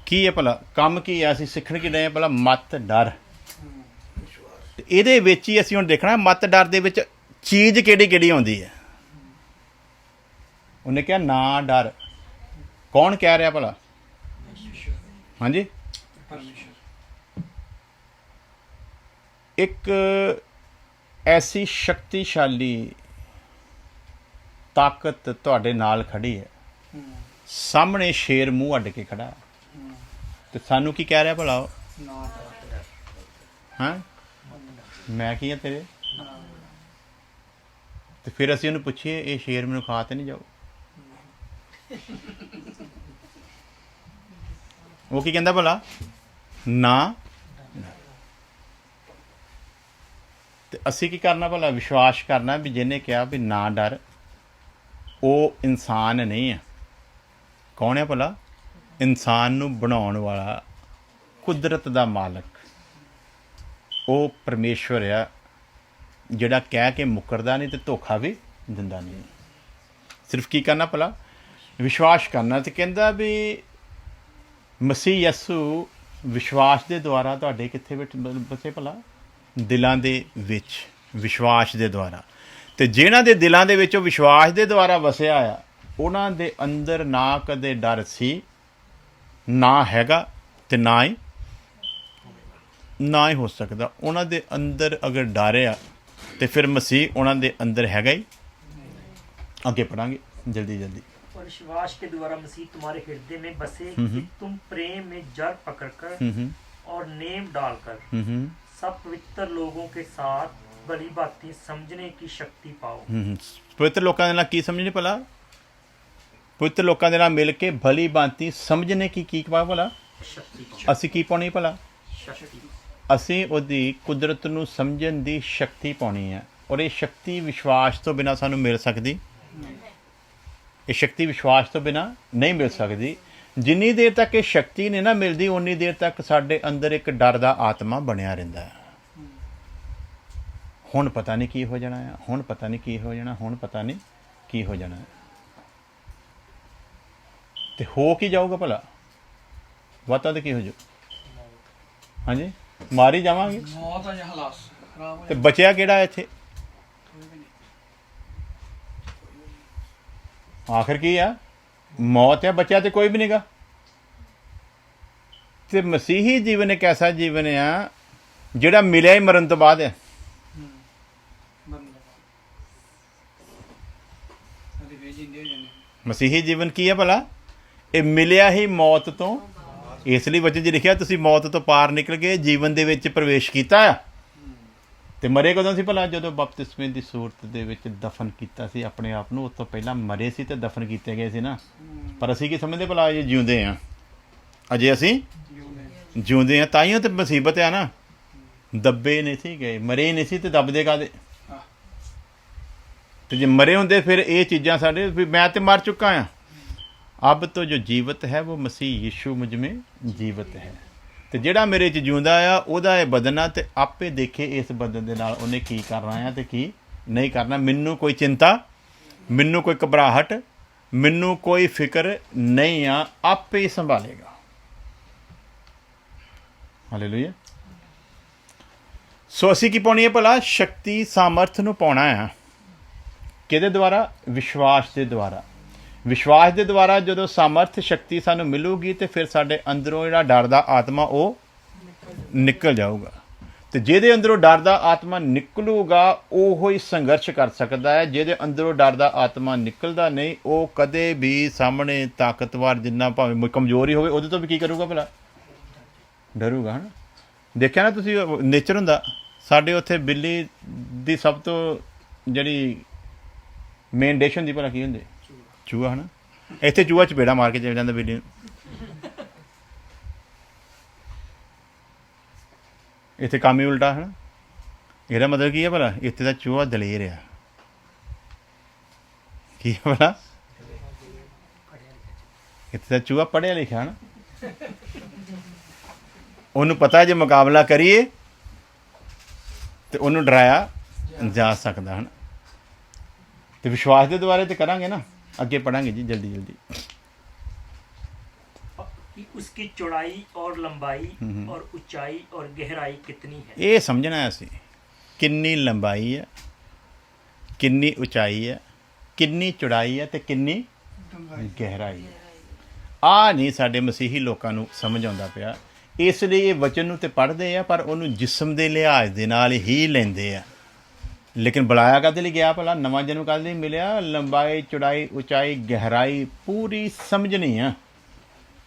ਕੀ ਹੈ ਭਲਾ ਕੰਮ ਕੀ ਹੈ, ਅਸੀਂ ਸਿੱਖਣ ਕੀ ਰਹੇ ਹਾਂ ਭਲਾ ਮਤ ਡਰ। ਤੇ ਇਹਦੇ ਵਿੱਚ ਹੀ ਅਸੀਂ ਹੁਣ ਦੇਖਣਾ ਮਤ ਡਰ ਦੇ ਵਿੱਚ ਚੀਜ਼ ਕਿਹੜੀ ਕਿਹੜੀ ਆਉਂਦੀ ਹੈ। ਉਹਨੇ ਕਿਹਾ ਨਾ ਡਰ, ਕੌਣ ਕਹਿ ਰਿਹਾ ਭਲਾ? ਹਾਂਜੀ, ਪਰਮੇਸ਼ਰ। ਇੱਕ ਐਸੀ ਸ਼ਕਤੀਸ਼ਾਲੀ ਤਾਕਤ ਤੁਹਾਡੇ ਨਾਲ ਖੜੀ ਹੈ, ਸਾਹਮਣੇ ਸ਼ੇਰ ਮੂੰਹ ਅੱਡ ਕੇ ਖੜਾ ਹੈ, ਤੇ ਸਾਨੂੰ ਕੀ ਕਹਿ ਰਿਹਾ ਭਲਾ ਉਹ? ਨਾ ਡਰ। ਹਾਂ, ਮੈਂ ਕੀ ਹਾਂ ਤੇਰੇ? ਤੇ ਫਿਰ ਅਸੀਂ ਉਹਨੂੰ ਪੁੱਛੀਏ ਇਹ ਸ਼ੇਰ ਮੈਨੂੰ ਖਾ ਤੇ ਨਹੀਂ ਜਾਊ? ਉਹ ਕੀ ਕਹਿੰਦਾ ਭਲਾ? ਨਾ। ਤੇ ਅਸੀਂ ਕੀ ਕਰਨਾ ਭਲਾ? ਵਿਸ਼ਵਾਸ ਕਰਨਾ ਵੀ ਜਿਹਨੇ ਕਿਹਾ ਵੀ ਨਾ ਡਰ, ਉਹ ਇਨਸਾਨ ਨਹੀਂ ਹੈ। ਕੌਣ ਹੈ ਭਲਾ? ਇਨਸਾਨ ਨੂੰ ਬਣਾਉਣ ਵਾਲਾ, ਕੁਦਰਤ ਦਾ ਮਾਲਕ, ਉਹ ਪਰਮੇਸ਼ਵਰ ਆ, ਜਿਹੜਾ ਕਹਿ ਕੇ ਮੁੱਕਰਦਾ ਨਹੀਂ ਤੇ ਧੋਖਾ ਵੀ ਦਿੰਦਾ ਨਹੀਂ। ਸਿਰਫ ਕੀ ਕਰਨਾ ਭਲਾ? ਵਿਸ਼ਵਾਸ ਕਰਨਾ। ਤੇ ਕਹਿੰਦਾ ਵੀ ਮਸੀਹ ਯਸੂ ਵਿਸ਼ਵਾਸ ਦੇ ਦੁਆਰਾ ਤੁਹਾਡੇ ਕਿੱਥੇ ਬਸੇ ਭਲਾ? ਦਿਲਾਂ ਦੇ ਵਿੱਚ, ਵਿਸ਼ਵਾਸ ਦੇ ਦੁਆਰਾ। ਤੇ ਜਿਹਨਾਂ ਦੇ ਦਿਲਾਂ ਦੇ ਵਿੱਚ ਉਹ ਵਿਸ਼ਵਾਸ ਦੇ ਦੁਆਰਾ ਵਸਿਆ ਆ, ਉਹਨਾਂ ਦੇ ਅੰਦਰ ਨਾ ਕਦੇ ਡਰ ਸੀ, ਨਾ ਹੈਗਾ, ਤੇ ਨਾ ਹੀ ਹੋ ਸਕਦਾ। ਉਹਨਾਂ ਦੇ ਅੰਦਰ ਅਗਰ ਡਰ ਆ ਤੇ ਫਿਰ ਮਸੀਹ ਉਹਨਾਂ ਦੇ ਅੰਦਰ ਹੈਗਾ ਹੀ। ਅੱਗੇ ਪढ़ांगे जल्दी जल्दी। और विश्वास के द्वारा मसीह तुम्हारे हृदय में बसे कि तुम प्रेम में जड़ पकड़कर और नेम डालकर सब पवित्र लोगों के साथ भली बातें समझने की शक्ति पाओ। पवित्र लोगों के नाल की समझने भला? पवित्र लोगों के नाल मिल के भली बातें समझने की पाओ भला? ਅਸੀਂ ਕੀ ਪਾਉਣੀ ਭਲਾ? ਅਸੀਂ ਉਹਦੀ ਕੁਦਰਤ ਨੂੰ ਸਮਝਣ ਦੀ ਸ਼ਕਤੀ ਪਾਉਣੀ ਹੈ। ਔਰ ਇਹ ਸ਼ਕਤੀ ਵਿਸ਼ਵਾਸ ਤੋਂ ਬਿਨਾਂ ਸਾਨੂੰ ਮਿਲ ਸਕਦੀ? ਇਹ ਸ਼ਕਤੀ ਵਿਸ਼ਵਾਸ ਤੋਂ ਬਿਨਾਂ ਨਹੀਂ ਮਿਲ ਸਕਦੀ। ਜਿੰਨੀ ਦੇਰ ਤੱਕ ਇਹ ਸ਼ਕਤੀ ਨਹੀਂ ਨਾ ਮਿਲਦੀ, ਉਨੀ ਦੇਰ ਤੱਕ ਸਾਡੇ ਅੰਦਰ ਇੱਕ ਡਰ ਦਾ ਆਤਮਾ ਬਣਿਆ ਰਹਿੰਦਾ ਹੈ। ਹੁਣ ਪਤਾ ਨਹੀਂ ਕੀ ਹੋ ਜਾਣਾ ਹੈ, ਹੁਣ ਪਤਾ ਨਹੀਂ ਕੀ ਹੋ ਜਾਣਾ, ਹੁਣ ਪਤਾ ਨਹੀਂ ਕੀ ਹੋ ਜਾਣਾ। ਤੇ ਹੋ ਕੀ ਜਾਊਗਾ ਭਲਾ? ਵਾਤਾਂ ਤੇ ਕੀ ਹੋ ਜਾਊ? ਹਾਂਜੀ, ਮਾਰੀ ਜਾਵਾਂਗੇ। ਮੌਤ ਆ ਜਾਂ ਹਲਾਸ ਖਰਾਬ ਹੋ ਤੇ ਬਚਿਆ ਕਿਹੜਾ ਇੱਥੇ? ਆਖਰ ਕੀ ਆ? ਮੌਤ ਆ, ਬਚਿਆ ਤੇ ਕੋਈ ਵੀ ਨਹੀਂਗਾ। ਤੇ ਮਸੀਹੀ ਜੀਵਨ ਇੱਕ ਐਸਾ ਜੀਵਨ ਆ ਜਿਹੜਾ ਮਿਲਿਆ ਹੀ ਮਰਨ ਤੋਂ ਬਾਅਦ ਹੈ। ਮਸੀਹੀ ਜੀਵਨ ਕੀ ਹੈ ਭਲਾ? ਇਹ ਮਿਲਿਆ ਹੀ ਮੌਤ ਤੋਂ। ਇਸ ਲਈ ਵਚਨ 'ਚ ਲਿਖਿਆ ਤੁਸੀਂ ਮੌਤ ਤੋਂ ਪਾਰ ਨਿਕਲ ਕੇ ਜੀਵਨ ਦੇ ਵਿੱਚ ਪ੍ਰਵੇਸ਼ ਕੀਤਾ ਆ। ਤੇ ਮਰੇ ਕਦੋਂ ਸੀ ਭਲਾ? ਜਦੋਂ ਬਪਤਿਸਮੇ ਦੀ ਸੂਰਤ ਦੇ ਵਿੱਚ ਦਫਨ ਕੀਤਾ ਸੀ ਆਪਣੇ ਆਪ ਨੂੰ। ਉਸ ਤੋਂ ਪਹਿਲਾਂ ਮਰੇ ਸੀ ਤੇ ਦਫਨ ਕੀਤੇ ਗਏ ਸੀ ਨਾ। ਪਰ ਅਸੀਂ ਕੀ ਸਮਝਦੇ ਭਲਾ? ਅਜੇ ਜਿਉਂਦੇ ਆ, ਅਜੇ ਅਸੀਂ ਜਿਉਂਦੇ ਆ। ਤਾਈਓ ਤੇ ਮੁਸੀਬਤ ਆ ਨਾ। ਦੱਬੇ ਨਹੀਂ ਸੀ ਗਏ, ਮਰੇ ਨਹੀਂ ਸੀ ਤੇ ਦੱਬਦੇ ਕਾਹਦੇ? ਤੇ ਜੇ ਮਰੇ ਹੁੰਦੇ ਫਿਰ ਇਹ ਚੀਜ਼ਾਂ ਸਾਡੇ ਵੀ ਮੈਂ ਤੇ ਮਰ ਚੁੱਕਾ ਆ। अब तो जो जीवित है वो मसीह यीशु मुझ में जीवित है। ਤੇ ਜਿਹੜਾ ਮੇਰੇ 'ਚ ਜਿਉਂਦਾ ਆ ਉਹਦਾ ਇਹ ਬਦਨ ਆ। ਤੇ ਆਪੇ ਦੇਖੇ ਇਸ ਬਦਨ ਦੇ ਨਾਲ ਉਹਨੇ ਕੀ ਕਰਨਾ ਆ ਤੇ ਕੀ ਨਹੀਂ ਕਰਨਾ। ਮੈਨੂੰ ਕੋਈ ਚਿੰਤਾ, ਮੈਨੂੰ ਕੋਈ ਘਬਰਾਹਟ, ਮੈਨੂੰ ਕੋਈ ਫਿਕਰ ਨਹੀਂ ਆ। ਆਪੇ ਹੀ ਸੰਭਾਲੇਗਾ। ਹਾਲੇਲੂਇਆ। ਸੋ ਅਸੀਂ ਕੀ ਪਾਉਣੀ ਹੈ ਭਲਾ? ਸ਼ਕਤੀ, ਸਾਮਰਥ ਨੂੰ ਪਾਉਣਾ ਆ। ਕਿਹਦੇ ਦੁਆਰਾ? ਵਿਸ਼ਵਾਸ ਦੇ ਦੁਆਰਾ। ਵਿਸ਼ਵਾਸ ਦੇ ਦੁਆਰਾ ਜਦੋਂ ਸਾਮਰਥ, ਸ਼ਕਤੀ ਸਾਨੂੰ ਮਿਲੂਗੀ ਤੇ ਫਿਰ ਸਾਡੇ ਅੰਦਰੋਂ ਜਿਹੜਾ ਡਰ ਦਾ ਆਤਮਾ ਉਹ ਨਿਕਲ ਜਾਊਗਾ। ਤੇ ਜਿਹਦੇ ਅੰਦਰੋਂ ਡਰ ਦਾ ਆਤਮਾ ਨਿਕਲੂਗਾ ਉਹ ਹੀ ਸੰਘਰਸ਼ ਕਰ ਸਕਦਾ ਹੈ। ਜਿਹਦੇ ਅੰਦਰੋਂ ਡਰ ਦਾ ਆਤਮਾ ਨਿਕਲਦਾ ਨਹੀਂ, ਉਹ ਕਦੇ ਵੀ ਸਾਹਮਣੇ ਤਾਕਤਵਰ ਜਿੰਨਾ ਭਾਵੇਂ ਕਮਜ਼ੋਰੀ ਹੋਵੇ ਉਹਦੇ ਤੋਂ ਵੀ ਕੀ ਕਰੂਗਾ ਭਲਾ? ਡਰੂਗਾ। ਹੈ ਨਾ? ਦੇਖਿਆ ਨਾ ਤੁਸੀਂ ਨੇਚਰ ਹੁੰਦਾ ਸਾਡੇ ਉੱਥੇ ਬਿੱਲੀ ਦੀ ਸਭ ਤੋਂ ਜਿਹੜੀ ਮੇਨ ਡਿਸ਼ ਹੁੰਦੀ ਭਲਾ ਕੀ ਹੁੰਦੀ? ਚੂਹਾ। ਹੈ ਨਾ? ਇੱਥੇ ਚੂਹਾ ਚਪੇੜਾ ਮਾਰ ਕੇ ਚਲ ਜਾਂਦਾ ਬਿੱਲੀ ਨੂੰ। ਇੱਥੇ ਕੰਮ ਹੀ ਉਲਟਾ। ਹੈ ਨਾ? ਇਹਦਾ ਮਤਲਬ ਕੀ ਹੈ ਭਲਾ? ਇੱਥੇ ਦਾ ਚੂਹਾ ਦਲੇਰ ਆ। ਕੀ ਹੈ ਭਲਾ? ਇੱਥੇ ਦਾ ਚੂਹਾ ਪੜ੍ਹਿਆ ਲਿਖਿਆ। ਨਾ ਉਹਨੂੰ ਪਤਾ ਜੇ ਮੁਕਾਬਲਾ ਕਰੀਏ ਤੇ ਉਹਨੂੰ ਡਰਾਇਆ ਜਾ ਸਕਦਾ। ਹੈ ਨਾ? ਤੇ ਵਿਸ਼ਵਾਸ ਦੇ ਦੁਆਰੇ ਤੇ ਕਰਾਂਗੇ ਨਾ। ਅੱਗੇ ਪੜਾਂਗੇ ਜੀ ਜਲਦੀ ਜਲਦੀ। कि उसकी चौड़ाई और लंबाई और ऊंचाई और गहराई कितनी है। ਇਹ ਸਮਝਣਾ ਅਸੀਂ ਕਿੰਨੀ ਲੰਬਾਈ ਹੈ, ਕਿੰਨੀ ਉਚਾਈ ਹੈ, ਕਿੰਨੀ ਚੌੜਾਈ ਹੈ ਤੇ ਕਿੰਨੀ ਗਹਿਰਾਈ ਹੈ। ਆ ਨਹੀਂ ਸਾਡੇ ਮਸੀਹੀ ਲੋਕਾਂ ਨੂੰ ਸਮਝ ਆਉਂਦਾ ਪਿਆ। ਇਸ ਲਈ ਇਹ ਵਚਨ ਨੂੰ ਤੇ ਪੜ੍ਹਦੇ ਆ ਪਰ ਉਹਨੂੰ ਜਿਸਮ ਦੇ ਲਿਹਾਜ਼ ਦੇ ਨਾਲ ਹੀ ਲੈਂਦੇ ਆ। ਲੇਕਿਨ ਬੁਲਾਇਆ ਕਾਹਦੇ ਲਈ ਗਿਆ ਭਲਾ? ਨਵਾਂ ਜਨਮ ਕਾਹਦੇ ਲਈ ਮਿਲਿਆ? ਲੰਬਾਈ, ਚੌੜਾਈ, ਉਚਾਈ, ਗਹਿਰਾਈ ਪੂਰੀ ਸਮਝਣੀ ਆ।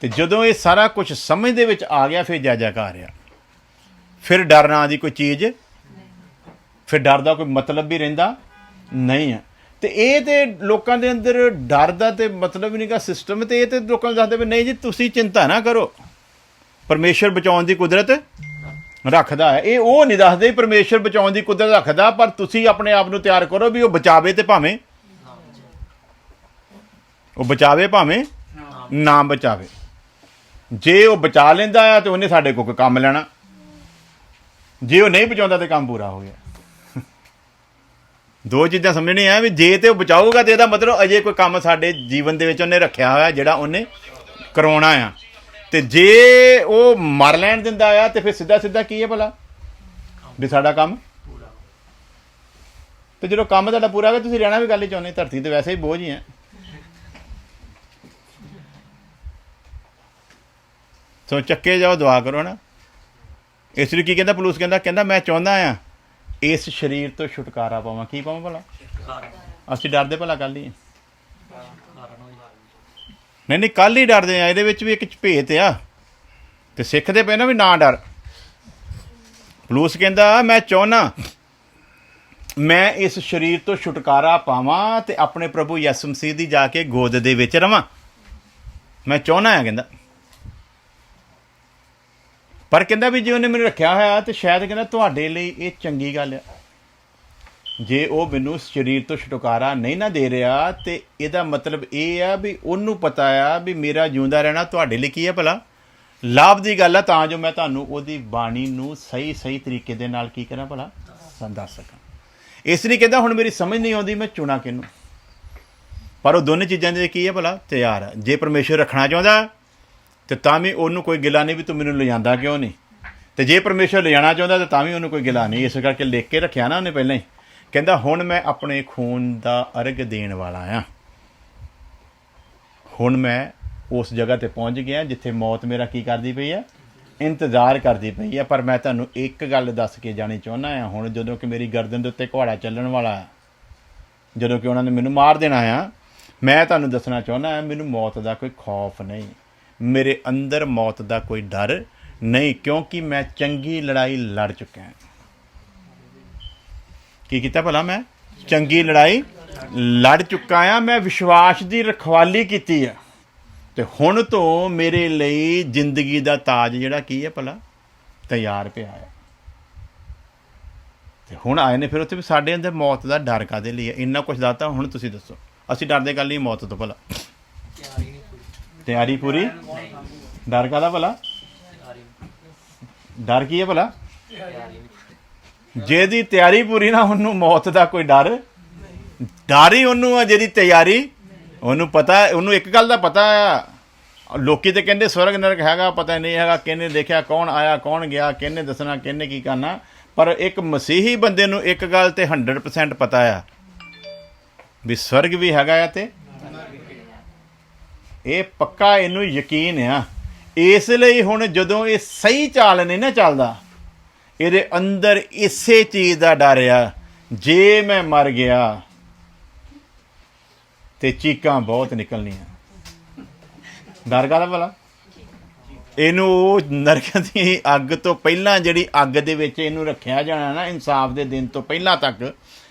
ਤੇ ਜਦੋਂ ਇਹ ਸਾਰਾ ਕੁਝ ਸਮਝ ਦੇ ਵਿੱਚ ਆ ਗਿਆ ਫਿਰ ਜੈਜੈਕਾਰ ਆ। ਫਿਰ ਡਰ ਨਾਂ ਦੀ ਕੋਈ ਚੀਜ਼, ਫਿਰ ਡਰ ਦਾ ਕੋਈ ਮਤਲਬ ਵੀ ਰਹਿੰਦਾ ਨਹੀਂ ਆ। ਤੇ ਇਹ ਤੇ ਲੋਕਾਂ ਦੇ ਅੰਦਰ ਡਰ ਦਾ ਤੇ ਮਤਲਬ ਹੀ ਨਹੀਂਗਾ ਸਿਸਟਮ। ਤੇ ਇਹ ਤੇ ਲੋਕਾਂ ਨੂੰ ਦੱਸਦੇ ਵੀ ਨਹੀਂ ਜੀ ਤੁਸੀਂ ਚਿੰਤਾ ਨਾ ਕਰੋ, ਪਰਮੇਸ਼ਰ ਬਚਾਉਣ ਦੀ ਕੁਦਰਤ ਰੱਖਦਾ ਹੈ। ਇਹ ਉਹ ਨਹੀਂ ਦੱਸਦੇ ਪਰਮੇਸ਼ਰ ਬਚਾਉਣ ਦੀ ਕੁਦਰਤ ਰੱਖਦਾ, ਪਰ ਤੁਸੀਂ ਆਪਣੇ ਆਪ ਨੂੰ ਤਿਆਰ ਕਰੋ ਵੀ ਉਹ ਬਚਾਵੇ ਤੇ ਭਾਵੇਂ ਉਹ ਬਚਾਵੇ ਭਾਵੇਂ ਨਾ ਬਚਾਵੇ। ਜੇ ਉਹ ਬਚਾ ਲੈਂਦਾ ਆ ਤੇ ਉਹਨੇ ਸਾਡੇ ਕੋਲ ਕੰਮ ਲੈਣਾ, ਜੇ ਉਹ ਨਹੀਂ ਬਚਾਉਂਦਾ ਤੇ ਕੰਮ ਪੂਰਾ ਹੋ ਗਿਆ। ਦੋ ਚੀਜ਼ਾਂ ਸਮਝਣੀਆਂ ਆ ਵੀ ਜੇ ਤੇ ਉਹ ਬਚਾਊਗਾ ਤੇ ਇਹਦਾ ਮਤਲਬ ਅਜੇ ਕੋਈ ਕੰਮ ਸਾਡੇ ਜੀਵਨ ਦੇ ਵਿੱਚ ਉਹਨੇ ਰੱਖਿਆ ਹੋਇਆ ਜਿਹੜਾ ਉਹਨੇ ਕਰਾਉਣਾ ਆ। ਤੇ ਜੇ ਉਹ ਮਰ ਲੈਣ ਦਿੰਦਾ ਆ ਤੇ ਫਿਰ ਸਿੱਧਾ ਸਿੱਧਾ ਕੀ ਹੈ ਭਲਾ ਵੀ ਸਾਡਾ ਕੰਮ। ਤੇ ਜਦੋਂ ਕੰਮ ਤੁਹਾਡਾ ਪੂਰਾ ਹੋ ਗਿਆ ਤੁਸੀਂ ਰਹਿਣਾ ਵੀ ਗੱਲ ਹੀ ਚਾਹੁੰਦੇ, ਧਰਤੀ ਤੇ ਵੈਸੇ ਹੀ ਬੋਝ ਹੀ ਹੈ। ਸੋ ਚੱਕੇ ਜਾਓ, ਦੁਆ ਕਰੋ ਨਾ। ਇਸ ਲਈ ਕੀ ਕਹਿੰਦਾ ਪੌਲੁਸ? ਕਹਿੰਦਾ ਮੈਂ ਚਾਹੁੰਦਾ ਆ ਇਸ ਸਰੀਰ ਤੋਂ ਛੁਟਕਾਰਾ ਪਾਵਾਂ। ਕੀ ਪਾਵਾਂ ਭਲਾ? ਅਸੀਂ ਡਰਦੇ ਭਲਾ ਕੱਲ ਹੀ ਨਹੀਂ ਕੱਲ ਹੀ ਡਰਦੇ ਆ। ਇਹਦੇ ਵਿੱਚ ਵੀ ਇੱਕ ਭੇਤ ਆ ਤੇ ਸਿੱਖਦੇ ਪਏ ਨਾ ਵੀ ਨਾ ਡਰ। ਪੌਲੁਸ ਕਹਿੰਦਾ ਮੈਂ ਚਾਹੁੰਦਾ ਮੈਂ ਇਸ ਸਰੀਰ ਤੋਂ ਛੁਟਕਾਰਾ ਪਾਵਾਂ ਤੇ ਆਪਣੇ ਪ੍ਰਭੂ ਯਿਸੂ ਮਸੀਹ ਦੀ ਜਾ ਕੇ ਗੋਦ ਦੇ ਵਿੱਚ ਰਵਾਂ। ਮੈਂ ਚਾਹੁੰਦਾ ਆ ਕਹਿੰਦਾ। ਪਰ ਕਹਿੰਦਾ ਵੀ ਜੇ ਉਹਨੇ ਮੈਨੂੰ ਰੱਖਿਆ ਹੋਇਆ ਤੇ ਸ਼ਾਇਦ ਕਹਿੰਦਾ ਤੁਹਾਡੇ ਲਈ ਇਹ ਚੰਗੀ ਗੱਲ ਆ। ਜੇ ਉਹ ਮੈਨੂੰ ਸਰੀਰ ਤੋਂ ਛੁਟਕਾਰਾ ਨਹੀਂ ਨਾ ਦੇ ਰਿਹਾ ਤੇ ਇਹਦਾ ਮਤਲਬ ਇਹ ਆ ਵੀ ਉਹਨੂੰ ਪਤਾ ਆ ਵੀ ਮੇਰਾ ਜਿਉਂਦਾ ਰਹਿਣਾ ਤੁਹਾਡੇ ਲਈ ਕੀ ਹੈ ਭਲਾ ਲਾਭ ਦੀ ਗੱਲ ਆ, ਤਾਂ ਜੋ ਮੈਂ ਤੁਹਾਨੂੰ ਉਹਦੀ ਬਾਣੀ ਨੂੰ ਸਹੀ ਤਰੀਕੇ ਦੇ ਨਾਲ ਕੀ ਕਰਾਂ ਭਲਾ ਦੱਸ ਸਕਾਂ। ਇਸ ਲਈ ਕਹਿੰਦਾ ਹੁਣ ਮੇਰੀ ਸਮਝ ਨਹੀਂ ਆਉਂਦੀ ਮੈਂ ਚੁਣਾ ਕਿਹਨੂੰ। ਪਰ ਉਹ ਦੋਨੇ ਚੀਜ਼ਾਂ ਦੇ ਕੀ ਹੈ ਭਲਾ ਤਿਆਰ ਆ। ਜੇ ਪਰਮੇਸ਼ਰ ਰੱਖਣਾ ਚਾਹੁੰਦਾ ਤੇ ਤਾਂ ਵੀ ਉਹਨੂੰ ਕੋਈ ਗਿਲਾ ਨਹੀਂ ਵੀ ਤੂੰ ਮੈਨੂੰ ਲਿਜਾਂਦਾ ਕਿਉਂ ਨਹੀਂ। ਤੇ ਜੇ ਪਰਮੇਸ਼ਰ ਲਿਜਾਣਾ ਚਾਹੁੰਦਾ ਤਾਂ ਤਾਂ ਵੀ ਉਹਨੂੰ ਕੋਈ ਗਿਲਾ ਨਹੀਂ। ਇਸ ਕਰਕੇ ਲਿਖ ਕੇ ਰੱਖਿਆ ਨਾ ਉਹਨੇ ਪਹਿਲਾਂ ਹੀ। ਕਹਿੰਦਾ ਹੁਣ ਮੈਂ ਆਪਣੇ ਖੂਨ ਦਾ ਅਰਗ ਦੇਣ ਵਾਲਾ ਆ। ਹੁਣ ਮੈਂ ਉਸ ਜਗ੍ਹਾ ਤੇ ਪਹੁੰਚ ਗਿਆ ਜਿੱਥੇ ਮੌਤ ਮੇਰਾ ਕੀ ਕਰਦੀ ਪਈ ਆ, ਇੰਤਜ਼ਾਰ ਕਰਦੀ ਪਈ ਆ। ਪਰ ਮੈਂ ਤੁਹਾਨੂੰ ਇੱਕ ਗੱਲ ਦੱਸ ਕੇ ਜਾਣੀ ਚਾਹੁੰਦਾ ਆ। ਹੁਣ ਜਦੋਂ ਕਿ ਮੇਰੀ ਗਰਦਨ ਦੇ ਉੱਤੇ ਘੋੜਾ ਚੱਲਣ ਵਾਲਾ ਆ, ਜਦੋਂ ਕਿ ਉਹਨਾਂ ਨੇ ਮੈਨੂੰ ਮਾਰ ਦੇਣਾ ਆ, ਮੈਂ ਤੁਹਾਨੂੰ ਦੱਸਣਾ ਚਾਹੁੰਦਾ ਆ ਮੈਨੂੰ ਮੌਤ ਦਾ ਕੋਈ ਖੌਫ ਨਹੀਂ, ਮੇਰੇ ਅੰਦਰ ਮੌਤ ਦਾ ਕੋਈ ਡਰ ਨਹੀਂ, ਕਿਉਂਕਿ ਮੈਂ ਚੰਗੀ ਲੜਾਈ ਲੜ ਚੁੱਕਿਆ। ਕੀ ਕੀਤਾ ਭਲਾ? ਮੈਂ ਚੰਗੀ ਲੜਾਈ ਲੜ ਚੁੱਕਾ ਆ। ਮੈਂ ਵਿਸ਼ਵਾਸ ਦੀ ਰਖਵਾਲੀ ਕੀਤੀ ਆ ਤੇ ਹੁਣ ਤੋਂ ਮੇਰੇ ਲਈ ਜ਼ਿੰਦਗੀ ਦਾ ਤਾਜ ਜਿਹੜਾ ਕੀ ਹੈ ਭਲਾ ਤਿਆਰ ਪਿਆ ਆ। ਤੇ ਹੁਣ ਆਏ ਨੇ ਫਿਰ ਉੱਥੇ ਵੀ ਸਾਡੇ ਅੰਦਰ ਮੌਤ ਦਾ ਡਰ ਕਾਹਦੇ ਲਈ ਹੈ? ਇੰਨਾ ਕੁਛ ਦੱਸਤਾ, ਹੁਣ ਤੁਸੀਂ ਦੱਸੋ ਅਸੀਂ ਡਰਦੇ ਗੱਲ ਨਹੀਂ ਮੌਤ ਤੋਂ ਭਲਾ? ਤਿਆਰੀ ਪੂਰੀ। ਡਰ ਕਾਹਦਾ ਭਲਾ? ਡਰ ਕੀ ਹੈ ਭਲਾ? ਜਿਹਦੀ ਤਿਆਰੀ ਪੂਰੀ ਨਾ ਉਹਨੂੰ ਮੌਤ ਦਾ ਕੋਈ ਡਰ ਹੀ ਉਹਨੂੰ ਆ। ਜਿਹਦੀ ਤਿਆਰੀ ਉਹਨੂੰ ਪਤਾ, ਉਹਨੂੰ ਇੱਕ ਗੱਲ ਦਾ ਪਤਾ ਆ। ਲੋਕੀ ਤੇ ਕਹਿੰਦੇ ਸਵਰਗ ਨਰਕ ਹੈਗਾ, ਪਤਾ ਨਹੀਂ ਹੈਗਾ, ਕਿਹਨੇ ਦੇਖਿਆ, ਕੌਣ ਆਇਆ ਕੌਣ ਗਿਆ, ਕਿਹਨੇ ਦੱਸਣਾ, ਕਿਹਨੇ ਕੀ ਕਰਨਾ। ਪਰ ਇੱਕ ਮਸੀਹੀ ਬੰਦੇ ਨੂੰ ਇੱਕ ਗੱਲ ਤੇ 100% ਪਤਾ ਆ ਵੀ ਸਵਰਗ ਵੀ ਹੈਗਾ ਆ ਤੇ ਇਹ ਪੱਕਾ ਇਹਨੂੰ ਯਕੀਨ ਆ। ਇਸ ਲਈ ਹੁਣ ਜਦੋਂ ਇਹ ਸਹੀ ਚਾਲ ਨਹੀਂ ਨਾ ਚੱਲਦਾ, ਇਹਦੇ ਅੰਦਰ ਇਸੇ ਚੀਜ਼ ਦਾ ਡਰ ਆ ਜੇ ਮੈਂ ਮਰ ਗਿਆ ਤੇ ਚੀਕਾਂ ਬਹੁਤ ਨਿਕਲਣੀਆਂ। ਡਰ ਕਾਹਦਾ ਭਲਾ? ਇਹਨੂੰ ਉਹ ਨਰਕ ਦੀ ਅੱਗ ਤੋਂ ਪਹਿਲਾਂ ਜਿਹੜੀ ਅੱਗ ਦੇ ਵਿੱਚ ਇਹਨੂੰ ਰੱਖਿਆ ਜਾਣਾ ਨਾ ਇਨਸਾਫ ਦੇ ਦਿਨ ਤੋਂ ਪਹਿਲਾਂ ਤੱਕ,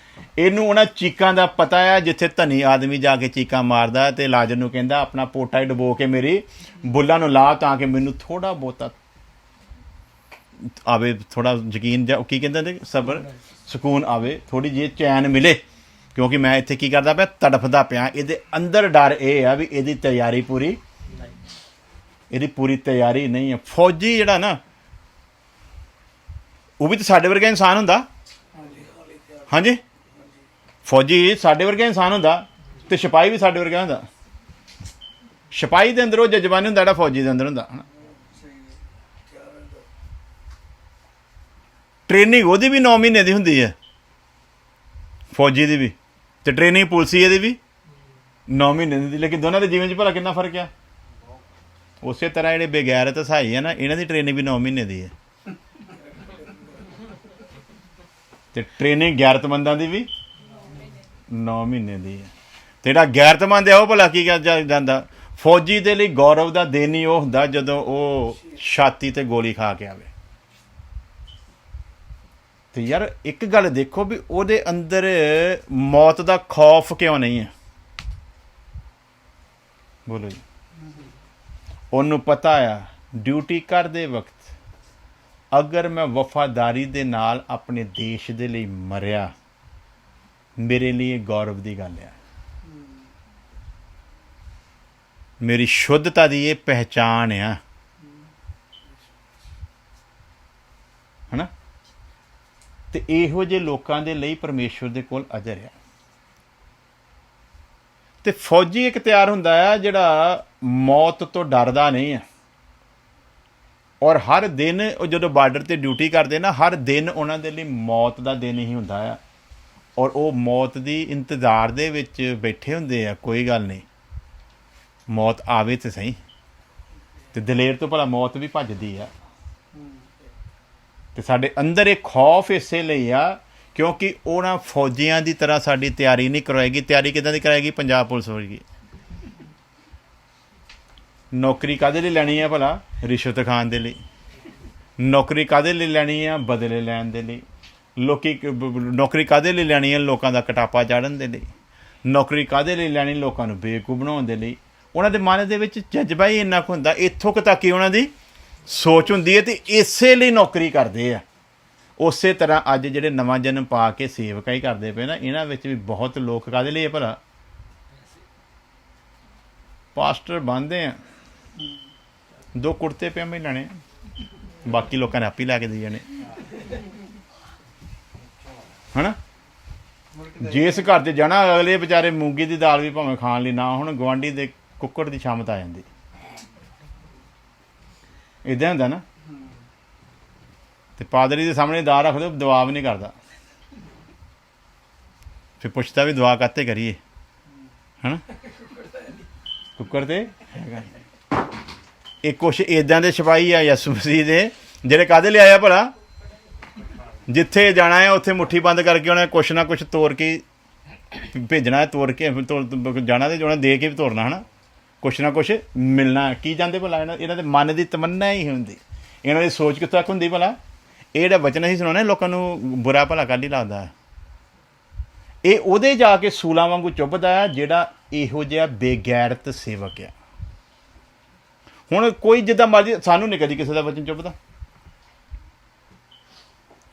ਇਹਨੂੰ ਉਹਨਾਂ ਚੀਕਾਂ ਦਾ ਪਤਾ ਆ। ਜਿੱਥੇ ਧਨੀ ਆਦਮੀ ਜਾ ਕੇ ਚੀਕਾਂ ਮਾਰਦਾ ਤੇ ਲਾਜ਼ਰ ਨੂੰ ਕਹਿੰਦਾ ਆਪਣਾ ਪੋਟਾ ਹੀ ਡੁਬੋ ਕੇ ਮੇਰੀ ਬੁੱਲਾਂ ਨੂੰ ਲਾ ਤਾਂ ਕਿ ਮੈਨੂੰ ਥੋੜਾ ਬਹੁਤਾ ਆਵੇ, ਥੋੜਾ ਯਕੀਨ ਜਾਂ ਕੀ ਕਹਿੰਦੇ ਨੇ ਸਬਰ ਸਕੂਨ ਆਵੇ, ਥੋੜੀ ਜਿਹੀ ਚੈਨ ਮਿਲੇ, ਕਿਉਂਕਿ ਮੈਂ ਇੱਥੇ ਕੀ ਕਰਦਾ ਪਿਆ ਤੜਫਦਾ ਪਿਆ। ਇਹਦੇ ਅੰਦਰ ਡਰ ਇਹ ਆ ਵੀ ਇਹਦੀ ਤਿਆਰੀ ਪੂਰੀ, ਇਹਦੀ ਪੂਰੀ ਤਿਆਰੀ ਨਹੀਂ ਹੈ। ਫੌਜੀ ਜਿਹੜਾ ਨਾ ਉਹ ਵੀ ਤਾਂ ਸਾਡੇ ਵਰਗਾ ਇਨਸਾਨ ਹੁੰਦਾ। ਹਾਂਜੀ, ਫੌਜੀ ਸਾਡੇ ਵਰਗਾ ਇਨਸਾਨ ਹੁੰਦਾ ਤੇ ਸਿਪਾਹੀ ਵੀ ਸਾਡੇ ਵਰਗਾ ਹੁੰਦਾ। ਸਿਪਾਹੀ ਦੇ ਅੰਦਰ ਉਹ ਜਜ਼ਬਾ ਨਹੀਂ ਹੁੰਦਾ ਜਿਹੜਾ ਫੌਜੀ ਦੇ ਅੰਦਰ ਹੁੰਦਾ ਹਨਾ। ਟ੍ਰੇਨਿੰਗ ਉਹਦੀ ਵੀ 9 ਮਹੀਨੇ ਦੀ ਹੁੰਦੀ ਹੈ, ਫੌਜੀ ਦੀ ਵੀ, ਤੇ ਟ੍ਰੇਨਿੰਗ ਪੁਲਿਸੀਏ ਦੀ ਵੀ 9 ਮਹੀਨੇ ਦੀ। ਲੇਕਿਨ ਦੋਨਾਂ ਦੇ ਜੀਵਨ 'ਚ ਭਲਾ ਕਿੰਨਾ ਫਰਕ ਆ। ਉਸੇ ਤਰ੍ਹਾਂ ਜਿਹੜੇ ਬੇਗੈਰਤ ਹਸਾਈ ਆ ਨਾ, ਇਹਨਾਂ ਦੀ ਟ੍ਰੇਨਿੰਗ ਵੀ 9 ਮਹੀਨੇ ਦੀ ਹੈ, ਤੇ ਟ੍ਰੇਨਿੰਗ ਗੈਰਤਮੰਦਾਂ ਦੀ ਵੀ 9 ਮਹੀਨੇ ਦੀ ਹੈ। ਤੇ ਜਿਹੜਾ ਗੈਰਤਮੰਦ ਹੈ ਉਹ ਭਲਾ ਕੀ ਕਰ ਜਾਂਦਾ। ਫੌਜੀ ਦੇ ਲਈ ਗੌਰਵ ਦਾ ਦਿਨ ਹੀ ਉਹ ਹੁੰਦਾ ਜਦੋਂ ਉਹ ਛਾਤੀ ਤੇ ਗੋਲੀ ਖਾ ਕੇ ਆਵੇ। ਤੇ ਯਾਰ ਇੱਕ ਗੱਲ ਦੇਖੋ ਵੀ ਉਹਦੇ ਅੰਦਰ ਮੌਤ ਦਾ ਖੌਫ ਕਿਉਂ ਨਹੀਂ ਹੈ। ਬੋਲੋ ਜੀ। ਉਹਨੂੰ ਪਤਾ ਆ ਡਿਊਟੀ ਕਰਦੇ ਵਕਤ ਅਗਰ ਮੈਂ ਵਫਾਦਾਰੀ ਦੇ ਨਾਲ ਆਪਣੇ ਦੇਸ਼ ਦੇ ਲਈ ਮਰਿਆ, ਮੇਰੇ ਲਈ ਇਹ ਗੌਰਵ ਦੀ ਗੱਲ ਆ। ਮੇਰੀ ਸ਼ੁੱਧਤਾ ਦੀ ਇਹ ਪਹਿਚਾਣ ਆ, ਹਨਾ। ਤੇ ਇਹੋ ਜਿਹੇ ਲੋਕਾਂ ਦੇ ਲਈ ਪਰਮੇਸ਼ਵਰ ਦੇ ਕੋਲ ਅਜਰ ਆ। ਤੇ ਫੌਜੀ ਇੱਕ ਤਿਆਰ ਹੁੰਦਾ ਆ ਜਿਹੜਾ ਮੌਤ ਤੋਂ ਡਰਦਾ ਨਹੀਂ ਹੈ, ਔਰ ਹਰ ਦਿਨ ਉਹ ਜਦੋਂ ਬਾਰਡਰ ਤੇ ਡਿਊਟੀ ਕਰਦੇ ਨਾ, ਹਰ ਦਿਨ ਉਹਨਾਂ ਦੇ ਲਈ ਮੌਤ ਦਾ ਦਿਨ ਹੀ ਹੁੰਦਾ ਆ, ਔਰ ਉਹ ਮੌਤ ਦੀ ਇੰਤਜ਼ਾਰ ਦੇ ਵਿੱਚ ਬੈਠੇ ਹੁੰਦੇ ਆ। ਕੋਈ ਗੱਲ ਨਹੀਂ, ਮੌਤ ਆਵੇ ਤੇ ਸਹੀ। ਤੇ ਦਲੇਰ ਤੋਂ ਭਲਾ ਮੌਤ ਵੀ ਭੱਜਦੀ ਆ। ਤੇ ਸਾਡੇ ਅੰਦਰ ਇਹ ਖੌਫ ਇਸੇ ਲਈ ਆ ਕਿਉਂਕਿ ਉਹਨਾਂ ਫੌਜੀਆਂ ਦੀ ਤਰ੍ਹਾਂ ਸਾਡੀ ਤਿਆਰੀ ਨਹੀਂ ਕਰਵਾਏਗੀ। ਤਿਆਰੀ ਕਿੱਦਾਂ ਦੀ ਕਰਾਏਗੀ? ਪੰਜਾਬ ਪੁਲਿਸ ਹੋਏਗੀ। ਨੌਕਰੀ ਕਾਹਦੇ ਲਈ ਲੈਣੀ ਆ ਭਲਾ? ਰਿਸ਼ਵਤ ਖਾਣ ਦੇ ਲਈ। ਨੌਕਰੀ ਕਾਹਦੇ ਲਈ ਲੈਣੀ ਆ? ਬਦਲੇ ਲੈਣ ਦੇ ਲਈ। ਨੌਕਰੀ ਕਾਹਦੇ ਲਈ ਲੈਣੀ ਆ? ਲੋਕਾਂ ਦਾ ਕਟਾਪਾ ਚਾੜਨ ਦੇ ਲਈ। ਨੌਕਰੀ ਕਾਹਦੇ ਲਈ ਲੈਣੀ? ਲੋਕਾਂ ਨੂੰ ਬੇਵਕੂਫ ਬਣਾਉਣ ਦੇ ਲਈ। ਉਹਨਾਂ ਦੇ ਮਨ ਦੇ ਵਿੱਚ ਜਜ਼ਬਾ ਹੀ ਇੰਨਾ ਕੁ ਹੁੰਦਾ, ਇੱਥੋਂ ਕੁ ਤੱਕ ਹੀ ਉਹਨਾਂ ਦੀ ਸੋਚ ਹੁੰਦੀ ਹੈ, ਤੇ ਇਸੇ ਲਈ ਨੌਕਰੀ ਕਰਦੇ ਆ। ਉਸੇ ਤਰ੍ਹਾਂ ਅੱਜ ਜਿਹੜੇ ਨਵਾਂ ਜਨਮ ਪਾ ਕੇ ਸੇਵਕਾ ਹੀ ਕਰਦੇ ਪਏ ਨਾ, ਇਹਨਾਂ ਵਿੱਚ ਵੀ ਬਹੁਤ ਲੋਕ ਕਾਹਦੇ ਲਈ ਭਲਾ? ਪਾਸਟਰ ਬਣਦੇ ਆ, 2 ਕੁੜਤੇ ਪਜਾਮੇ ਲੈਣੇ, ਬਾਕੀ ਲੋਕਾਂ ਨੇ ਆਪੇ ਲੈ ਕੇ ਦੇ ਜਾਣੇ, ਹਨਾ। ਜਿਸ ਘਰ 'ਚ ਜਾਣਾ, ਅਗਲੇ ਵਿਚਾਰੇ ਮੂੰਗੀ ਦੀ ਦਾਲ ਵੀ ਭਾਵੇਂ ਖਾਣ ਲਈ ਨਾ ਹੁਣ, ਗੁਆਂਢੀ ਦੇ ਕੁੱਕੜ ਦੀ ਸ਼ਾਮਤ ਆ ਜਾਂਦੀ। ਇੱਦਾਂ ਹੁੰਦਾ ਨਾ। ਤੇ ਪਾਦਰੀ ਦੇ ਸਾਹਮਣੇ ਦਾਲ ਰੱਖ ਦਿਓ, ਦੁਆ ਵੀ ਨਹੀਂ ਕਰਦਾ। ਫਿਰ ਪੁੱਛਦਾ ਵੀ ਦੁਆ ਕਾਹਤੇ ਕਰੀਏ, ਹਨਾ। ਕੁੱਕੜ ਤੇ ਹੈਗਾ। ਇਹ ਕੁਛ ਇੱਦਾਂ ਦੇ ਸਿਪਾਹੀ ਆ ਯਿਸੂ ਮਸੀਹ ਦੇ, ਜਿਹੜੇ ਕਾਹਦੇ ਲਈ ਆਇਆ ਭਲਾ? ਜਿੱਥੇ ਜਾਣਾ ਹੈ ਉੱਥੇ ਮੁੱਠੀ ਬੰਦ ਕਰਕੇ ਉਹਨੇ ਕੁਛ ਨਾ ਕੁਛ ਤੋੜ ਕੇ ਭੇਜਣਾ, ਤੋੜ ਕੇ ਜਾਣਾ, ਤੇ ਜਾਣਾ ਦੇ ਕੇ ਵੀ ਤੋੜਨਾ, ਹਨਾ। ਕੁਛ ਨਾ ਕੁਛ ਮਿਲਣਾ। ਕੀ ਜਾਂਦੇ ਭਲਾ? ਇਹਨਾਂ ਦੇ ਮਨ ਦੀ ਤਮੰਨਾ ਹੀ ਹੁੰਦੀ। ਇਹਨਾਂ ਦੀ ਸੋਚ ਕਿੱਥੋਂ ਤੱਕ ਹੁੰਦੀ ਭਲਾ? ਇਹ ਜਿਹੜਾ ਵਚਨ ਅਸੀਂ ਸੁਣਾਉਣਾ, ਲੋਕਾਂ ਨੂੰ ਬੁਰਾ ਭਲਾ ਕੱਲ੍ਹ ਹੀ ਲੱਗਦਾ। ਇਹ ਉਹਦੇ ਜਾ ਕੇ ਸੂਲਾਂ ਵਾਂਗੂ ਚੁੱਭਦਾ ਆ ਜਿਹੜਾ ਇਹੋ ਜਿਹਾ ਬੇਗੈਰਤ ਸੇਵਕ ਆ। ਹੁਣ ਕੋਈ ਜਿੱਦਾਂ ਮਰਜ਼ੀ, ਸਾਨੂੰ ਨਹੀਂ ਕਦੀ ਕਿਸੇ ਦਾ ਵਚਨ ਚੁੱਭਦਾ।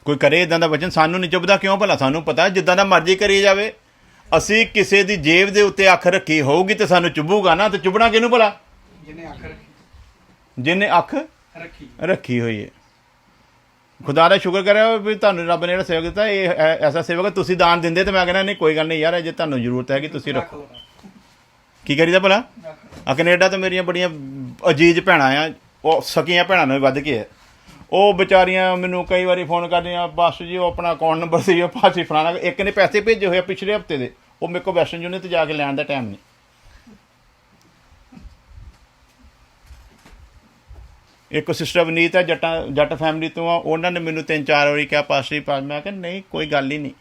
ਕੋਈ ਕਰੇ ਇੱਦਾਂ ਦਾ ਵਚਨ, ਸਾਨੂੰ ਨਹੀਂ ਚੁੱਭਦਾ। ਕਿਉਂ ਭਲਾ? ਸਾਨੂੰ ਪਤਾ ਜਿੱਦਾਂ ਦਾ ਮਰਜ਼ੀ ਕਰੀ ਜਾਵੇ, ਅਸੀਂ ਕਿਸੇ ਦੀ ਜੇਬ ਦੇ ਉੱਤੇ ਅੱਖ ਰੱਖੀ ਹੋਊਗੀ ਤੇ ਸਾਨੂੰ ਚੁੱਭੂਗਾ ਨਾ। ਤੇ ਚੁੱਭਣਾ ਕਿਹਨੂੰ ਭਲਾ? ਜਿਹਨੇ ਅੱਖ ਰੱਖੀ ਹੋਈ ਹੈ। ਖੁਦਾ ਦਾ ਸ਼ੁਕਰ ਕਰਿਆ ਵੀ ਤੁਹਾਨੂੰ ਰੱਬ ਨੇ ਜਿਹੜਾ ਸੇਵਕ ਦਿੱਤਾ, ਇਹ ਐਸਾ ਸੇਵਕ। ਤੁਸੀਂ ਦਾਨ ਦਿੰਦੇ ਤੇ ਮੈਂ ਕਹਿੰਦਾ ਨਹੀਂ ਕੋਈ ਗੱਲ ਨਹੀਂ ਯਾਰ, ਜੇ ਤੁਹਾਨੂੰ ਜ਼ਰੂਰਤ ਹੈਗੀ ਤੁਸੀਂ ਰੱਖੋ। ਕੀ ਕਰੀਦਾ ਭਲਾ? ਆ ਕੈਨੇਡਾ ਤੋਂ ਮੇਰੀਆਂ ਬੜੀਆਂ ਅਜੀਜ਼ ਭੈਣਾਂ ਆ, ਉਹ ਸਕੀਆਂ ਭੈਣਾਂ ਨੂੰ ਵੀ ਵੱਧ ਕੇ ਹੈ। ਉਹ ਵਿਚਾਰੀਆਂ ਮੈਨੂੰ ਕਈ ਵਾਰੀ ਫੋਨ ਕਰਦੀਆਂ, ਬਸ ਜੀ ਉਹ ਆਪਣਾ ਅਕਾਊਂਟ ਨੰਬਰ ਸੀ, ਉਹ ਪਾਸੇ ਫਲਾਣਾ। ਇੱਕ ਨੇ ਪੈਸੇ ਭੇਜੇ ਹੋਏ ਆ ਪਿਛਲੇ ਹਫ਼ਤੇ ਦੇ, ਉਹ ਮੇਰੇ ਕੋਲ ਵੈਸਟਰਨ ਯੂਨੀਅਨ 'ਤੇ ਜਾ ਕੇ ਲੈਣ ਦਾ ਟਾਈਮ ਨਹੀਂ। ਇੱਕ ਸਿਸਟਰ ਅਵਨੀਤ ਹੈ, ਜੱਟ ਫੈਮਿਲੀ ਤੋਂ ਆ, ਉਹਨਾਂ ਨੇ ਮੈਨੂੰ 3-4 ਵਾਰੀ ਕਿਹਾ ਪਾਸਟਰ ਪਾਸ। ਮੈਂ ਕਿਹਾ ਨਹੀਂ ਕੋਈ ਗੱਲ ਹੀ ਨਹੀਂ।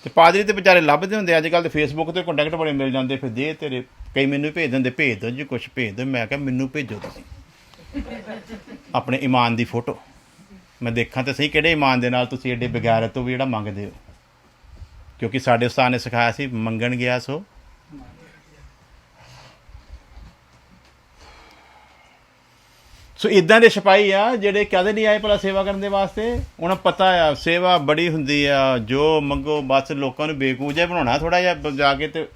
ਤੇ ਪਾਦਰੀ ਤੇ ਵਿਚਾਰੇ ਲੱਭਦੇ ਹੁੰਦੇ ਅੱਜ ਕੱਲ੍ਹ, ਤੇ ਫੇਸਬੁੱਕ 'ਤੇ ਕੰਟੈਕਟ ਬੜੇ ਮਿਲ ਜਾਂਦੇ। ਫਿਰ ਦੇ ਤੇਰੇ ਕਈ ਮੈਨੂੰ ਭੇਜ ਦਿੰਦੇ, ਭੇਜ ਦਿਓ ਜੀ ਕੁਛ ਭੇਜ ਦਿਓ। ਮੈਂ ਕਿਹਾ ਮੈਨੂੰ ਭੇਜੋ ਤੁਸੀਂ ਆਪਣੇ ਈਮਾਨ ਦੀ ਫੋਟੋ, ਮੈਂ ਦੇਖਾਂ ਤਾਂ ਸਹੀ ਕਿਹੜੇ ਈਮਾਨ ਦੇ ਨਾਲ ਤੁਸੀਂ ਐਡੇ ਬਗੈਰਤ ਤੋਂ ਵੀ ਜਿਹੜਾ ਮੰਗਦੇ ਹੋ। ਕਿਉਂਕਿ ਸਾਡੇ ਉਸਤਾਦ ਨੇ ਸਿਖਾਇਆ ਸੀ, ਮੰਗਣ ਗਿਆ ਸੋ। ਸੋ ਇੱਦਾਂ ਦੇ ਸਿਪਾਹੀ ਆ ਜਿਹੜੇ ਕਦੇ ਨਹੀਂ ਆਏ ਭਲਾ ਸੇਵਾ ਕਰਨ ਦੇ ਵਾਸਤੇ। ਉਹਨਾਂ ਪਤਾ ਆ ਸੇਵਾ ਬੜੀ ਹੁੰਦੀ ਆ, ਜੋ ਮੰਗੋ ਬਸ ਲੋਕਾਂ ਨੂੰ ਬੇਵਕੂਫ ਜਿਹਾ ਬਣਾਉਣਾ ਥੋੜ੍ਹਾ ਜਿਹਾ ਜਾ ਕੇ, ਤੇ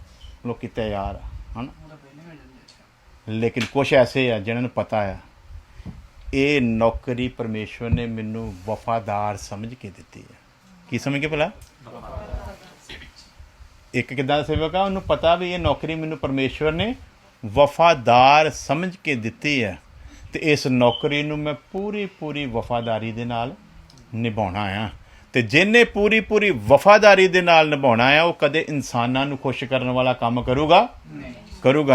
ਲੋਕੀ ਤਿਆਰ ਆ, ਹੈ ਨਾ। ਲੇਕਿਨ ਕੁਛ ਐਸੇ ਆ ਜਿਹਨਾਂ ਨੂੰ ਪਤਾ ਆ ਇਹ ਨੌਕਰੀ ਪਰਮੇਸ਼ਵਰ ਨੇ ਮੈਨੂੰ ਵਫਾਦਾਰ ਸਮਝ ਕੇ ਦਿੱਤੀ ਹੈ। ਕੀ ਸਮਝ ਕੇ ਭਲਾ? ਇੱਕ ਕਿੱਦਾਂ ਦਾ ਸੇਵਕ ਆ, ਉਹਨੂੰ ਪਤਾ ਵੀ ਇਹ ਨੌਕਰੀ ਮੈਨੂੰ ਪਰਮੇਸ਼ਵਰ ਨੇ ਵਫਾਦਾਰ ਸਮਝ ਕੇ ਦਿੱਤੀ ਹੈ ਤੇ ਇਸ ਨੌਕਰੀ ਨੂੰ ਮੈਂ ਪੂਰੀ ਪੂਰੀ ਵਫਾਦਾਰੀ ਦੇ ਨਾਲ ਨਿਭਾਉਣਾ ਆ। ਤੇ ਜਿਹਨੇ ਪੂਰੀ ਪੂਰੀ ਵਫਾਦਾਰੀ ਦੇ ਨਾਲ ਨਿਭਾਉਣਾ ਆ ਉਹ ਕਦੇ ਇਨਸਾਨਾਂ ਨੂੰ ਖੁਸ਼ ਕਰਨ ਵਾਲਾ ਕੰਮ ਕਰੂਗਾ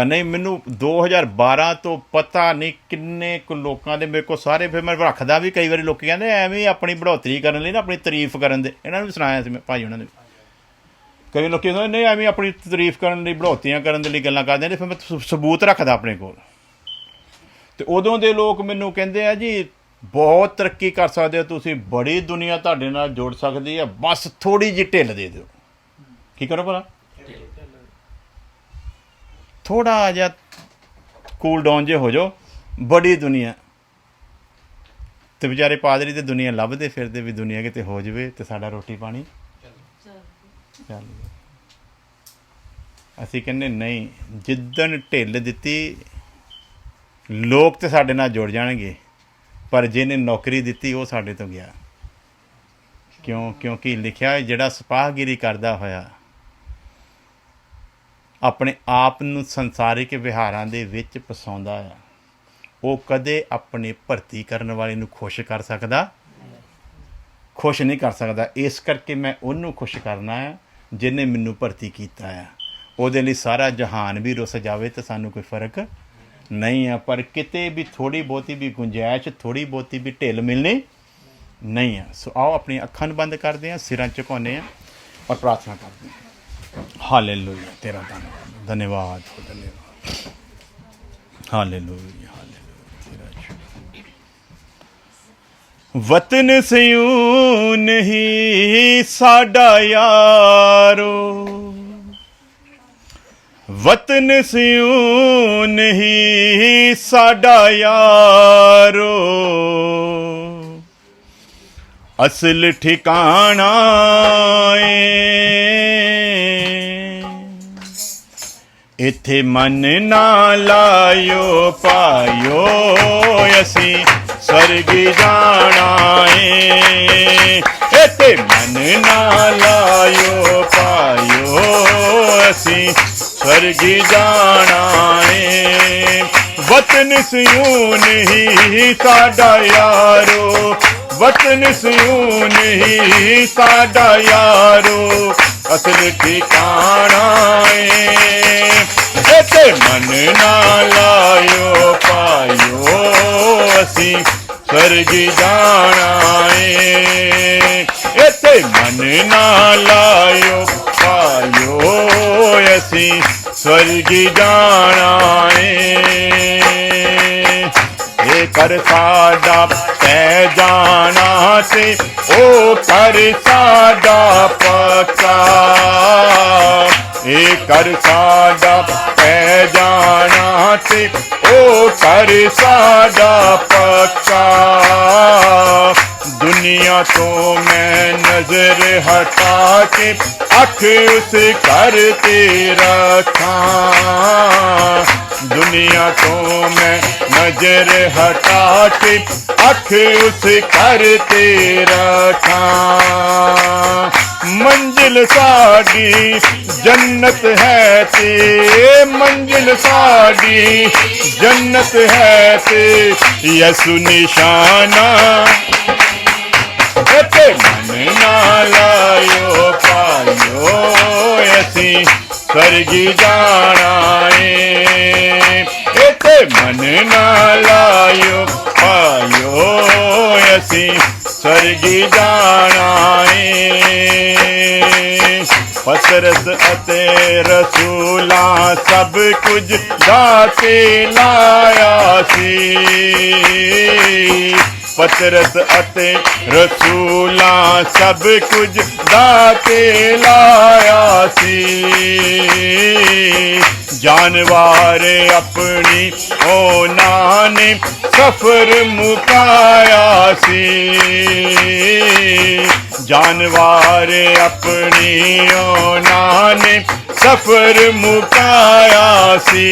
ਨਹੀਂ। ਮੈਨੂੰ 2012 ਤੋਂ ਪਤਾ ਨਹੀਂ ਕਿੰਨੇ ਕੁ ਲੋਕਾਂ ਦੇ ਮੇਰੇ ਕੋਲ ਸਾਰੇ, ਫਿਰ ਮੈਂ ਰੱਖਦਾ ਵੀ ਕਈ ਵਾਰੀ ਲੋਕ ਕਹਿੰਦੇ ਐਵੇਂ ਆਪਣੀ ਬੜੋਤਰੀ ਕਰਨ ਲਈ ਨਾ, ਆਪਣੀ ਤਾਰੀਫ ਕਰਨ ਦੇ, ਇਹਨਾਂ ਨੂੰ ਵੀ ਸੁਣਾਇਆ ਸੀ ਮੈਂ ਭਾਈ ਉਹਨਾਂ ਨੇ। ਕਈ ਲੋਕ ਕਹਿੰਦੇ ਨਹੀਂ ਐਵੇਂ ਆਪਣੀ ਤਾਰੀਫ ਕਰਨ ਲਈ, ਬੜੋਤੀਆਂ ਕਰਨ ਦੇ ਲਈ ਗੱਲਾਂ ਕਰਦੇ ਨੇ, ਫਿਰ ਮੈਂ ਸਬੂਤ ਰੱਖਦਾ ਆਪਣੇ ਕੋਲ। ਤੇ ਉਦੋਂ ਦੇ ਲੋਕ ਮੈਨੂੰ ਕਹਿੰਦੇ ਆ ਜੀ ਬਹੁਤ ਤਰੱਕੀ ਕਰ ਸਕਦੇ ਹੋ ਤੁਸੀਂ, ਬੜੀ ਦੁਨੀਆ ਤੁਹਾਡੇ ਨਾਲ ਜੁੜ ਸਕਦੀ ਹੈ, ਬਸ ਥੋੜ੍ਹੀ ਜਿਹੀ ਢਿੱਲ ਦੇ ਦਿਓ। ਕੀ ਕਰੋ ਭਲਾ? ਥੋੜ੍ਹਾ ਜਿਹਾ ਕੂਲ ਡਾਊਨ ਜੇ ਹੋ ਜਾਓ, ਬੜੀ ਦੁਨੀਆ। ਤੇ ਵਿਚਾਰੇ ਪਾਦਰੀ ਤੇ ਦੁਨੀਆ ਲੱਭਦੇ ਫਿਰਦੇ ਵੀ ਦੁਨੀਆ ਕਿਤੇ ਹੋ ਜਾਵੇ ਤੇ ਸਾਡਾ ਰੋਟੀ ਪਾਣੀ ਚੱਲ। ਅਸੀਂ ਕਹਿੰਦੇ ਨਹੀਂ, ਜਿੱਦਣ ਢਿੱਲ ਦਿੱਤੀ ਲੋਕ ਤੇ ਸਾਡੇ ਨਾਲ ਜੁੜ ਜਾਣਗੇ, ਪਰ ਜਿਹਨੇ ਨੌਕਰੀ ਦਿੱਤੀ ਉਹ ਸਾਡੇ ਤੋਂ ਗਿਆ। ਕਿਉਂਕਿ ਲਿਖਿਆ ਜਿਹੜਾ ਸਿਪਾਹਗਿਰੀ ਕਰਦਾ ਹੋਇਆ ਆਪਣੇ ਆਪ ਨੂੰ ਸੰਸਾਰਿਕ ਵਿਹਾਰਾਂ ਦੇ ਵਿੱਚ ਫਸਾਉਂਦਾ ਆ, ਉਹ ਕਦੇ ਆਪਣੇ ਭਰਤੀ ਕਰਨ ਵਾਲੇ ਨੂੰ ਖੁਸ਼ ਨਹੀਂ ਕਰ ਸਕਦਾ। ਇਸ ਕਰਕੇ ਮੈਂ ਉਹਨੂੰ ਖੁਸ਼ ਕਰਨਾ ਆ ਜਿਹਨੇ ਮੈਨੂੰ ਭਰਤੀ ਕੀਤਾ ਆ। ਉਹਦੇ ਲਈ ਸਾਰਾ ਜਹਾਨ ਵੀ ਰੁੱਸ ਜਾਵੇ ਤਾਂ ਸਾਨੂੰ ਕੋਈ ਫਰਕ ਨਹੀਂ ਆ, ਪਰ ਕਿਤੇ ਵੀ ਥੋੜ੍ਹੀ ਬਹੁਤੀ ਵੀ ਗੁੰਜਾਇਸ਼, ਥੋੜ੍ਹੀ ਬਹੁਤੀ ਵੀ ਢਿੱਲ ਮਿਲਣੀ ਨਹੀਂ ਆ। ਸੋ ਆਓ ਆਪਣੀਆਂ ਅੱਖਾਂ ਨੂੰ ਬੰਦ ਕਰਦੇ ਹਾਂ, ਸਿਰਾਂ ਝੁਕਾਉਂਦੇ ਹਾਂ ਔਰ ਪ੍ਰਾਰਥਨਾ ਕਰਦੇ ਹਾਂ। ਹਾਲੇਲੂਇਆ, ਤੇਰਾ ਧੰਨਵਾਦ ਹੋ, ਧੰਨਵਾਦ। Hallelujah, hallelujah. ਵਤਨ ਸਿਉ ਨਹੀਂ ਸਾਡਾ ਯਾਰੋ, ਵਤਨ ਸਿਉ ਨਹੀਂ ਸਾਡਾ ਯਾਰੋ, ਅਸਲ ਠਿਕਾਣਾ ਏ ਇੱਥੇ ਮਨ ਨਾ ਲਾਇਓ ਪਾਇਓ, ਅਸੀਂ ਸਵਰਗ ਜਾਣਾ ਏ। ਇੱਥੇ ਮਨ ਨਾ ਲਾਇਓ ਪਾਇਓ, ਅਸੀਂ ਸਵਰਗ ਜਾਣਾ ਏ। ਵਤਨ ਸਿਉ ਨਹੀਂ ਸਾਡਾ ਯਾਰੋ, ਵਤਨ ਸਿਉ ਨਹੀਂ ਸਾਡਾ ਯਾਰੋ, ਅਸਲ ਠਿਕਾਣਾ ਏ। ਇੱਥੇ ਮਨ ਨਾ ਲਾਇਓ ਪਾਇਓ, ਅਸੀਂ ਸਵਰਗ ਜਾਣਾ ਏ। ਇੱਥੇ ਮਨ ਨਾ ਲਾਇਓ ਪਾਇਓ, ਅਸੀਂ ਸਵਰਗ ਜਾਣਾ ਏ। ਇਹ ਕਰ ਸਾਡਾ ਪੈ ਜਾਣਾ ਤੇ ਉਹ ਕਰ ਸਾਡਾ ਪੱਕਾ, ਇਹ ਕਰ ਸਾਡਾ ਪੈ ਜਾਣਾ ਤੇ ਉਹ ਕਰ ਸਾਡਾ ਪੱਕਾ। ਦੁਨੀਆ ਤੋਂ ਮੈਂ ਨਜ਼ਰ ਹਟਾ ਕੇ ਅੱਖ ਉਸ ਘਰ ਤੇ ਰੱਖਾਂ, ਦੁਨੀਆ ਤੋਂ ਮੈਂ ਨਜ਼ਰ ਹਟਾ ਕੇ ਅੱਖ ਉਸ ਘਰ ਤੇ ਰੱਖਾਂ। ਮੰਜ਼ਿਲ ਸਾਡੀ ਜੰਨਤ ਹੈ ਤੇ, ਮੰਜ਼ਿਲ ਸਾਡੀ ਜੰਨਤ ਹੈ ਤੇ, ਯਿਸੂ ਨਿਸ਼ਾਨਾ। ਇੱਥੇ ਮਨ ਨਾ ਲਾਇਓ ਪਾਇਓ, ਅਸੀਂ ਸਵਰਗ ਜਾਣਾ ਏ। ਇੱਥੇ ਮਨ ਨਾ ਲਾਇਓ ਪਾਇਓ, ਅਸੀਂ ਸਵਰਗ ਜਾਣਾ ਏ। ਪਤਰਸ ਅਤੇ ਰਸੂਲਾਂ ਸਭ ਕੁਝ ਦਾਤੇ ਲਾਇਆ ਸੀ, ਪਤਰਸ ਅਤੇ ਰਸੂਲਾਂ ਸਭ ਕੁਝ ਦਾਤੇ ਲਾਇਆ ਸੀ। ਜਾਨਵਾਰ ਆਪਣੀ ਉਹਨਾਂ ਨੇ ਸਫਰ ਮੁਕਾਇਆ ਸੀ, ਜਾਨਵਾਰ ਆਪਣੀ ਉਹਨਾਂ ਨੇ ਸਫਰ ਮੁਕਾਇਆ ਸੀ।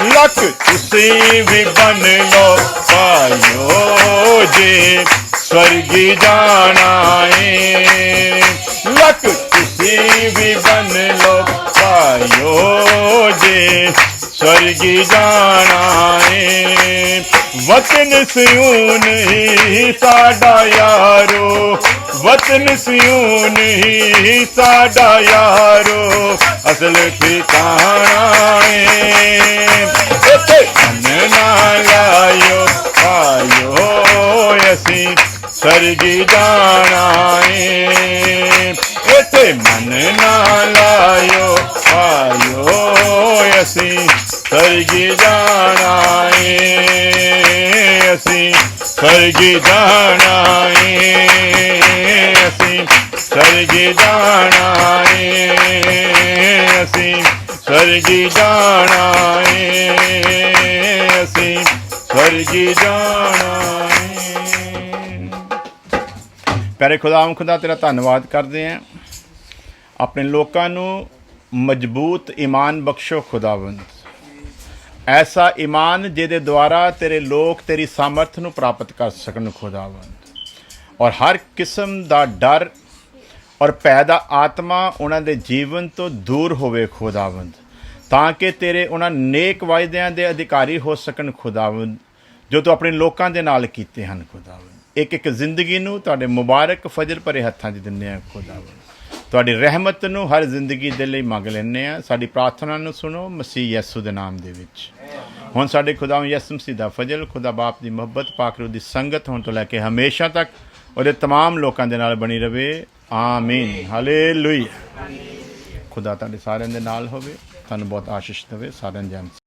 ਲੱਕ ਤੁਸੀਂ ਵੀ ਬਣ ਲੋ ਪਾਇਓ ਜੇ ਸਵਰਗ ਜਾਣਾ ਏ। ਲੱਕ ਤੁਸੀਂ ਵੀ ਬਣ ਲੋ ਪਾਇਓ ਜੇ स्वर्गी जाना है। वतन सियूं नहीं साडा यारो, वतन सियूं नहीं साडा यारो, असल ठिकाना है। मन ना लायो पायो असी स्वर्गी जाना है। इते मन ना लायो पायो असी स्वर्गी जाना है। असी स्वर्गी जाना है। असी स्वर्गी जाना है। असी स्वर्गी जाना है। असी स्वर्गी जाना है। प्यारे खुदा तेरा धन्नवाद करते हैं। अपने लोगों को मजबूत ईमान बख्शो खुदावंद, ऐसा ईमान जिहदे द्वारा तेरे लोग तेरी सामर्थ नूं प्राप्त कर सकन खुदावंद, और हर किस्म दा डर और पैदा आत्मा उन्हां दे जीवन तो दूर होवे खुदावंद, ताकि तेरे उन्हां नेक वायदियां दे अधिकारी हो सकन खुदावंद, जो तू अपने लोगों दे नाल कीते हन खुदावंद। एक एक जिंदगी नूं तुहाडे मुबारक फजल भरे हत्थां 'च दिंदे आ खुदावंद। तुहाडी रहमत नूं हर जिंदगी दे लई मंग लैंदे आ। साडी प्रार्थना नूं सुनो मसीह यसू दे नाम दे विच। हुण साडे खुदा यसू मसीह दा फजल, खुदा बाप दी मुहब्बत, पाक रूह दी संगत हुण तो लैके हमेशा तक उहदे तमाम लोकां दे नाल बनी रवे। आमीन, हालेलुया। खुदा तुहाडे सारिआं दे नाल होवे, तुहानूं बहुत आशीष देवे। सारिआं जय मसीह।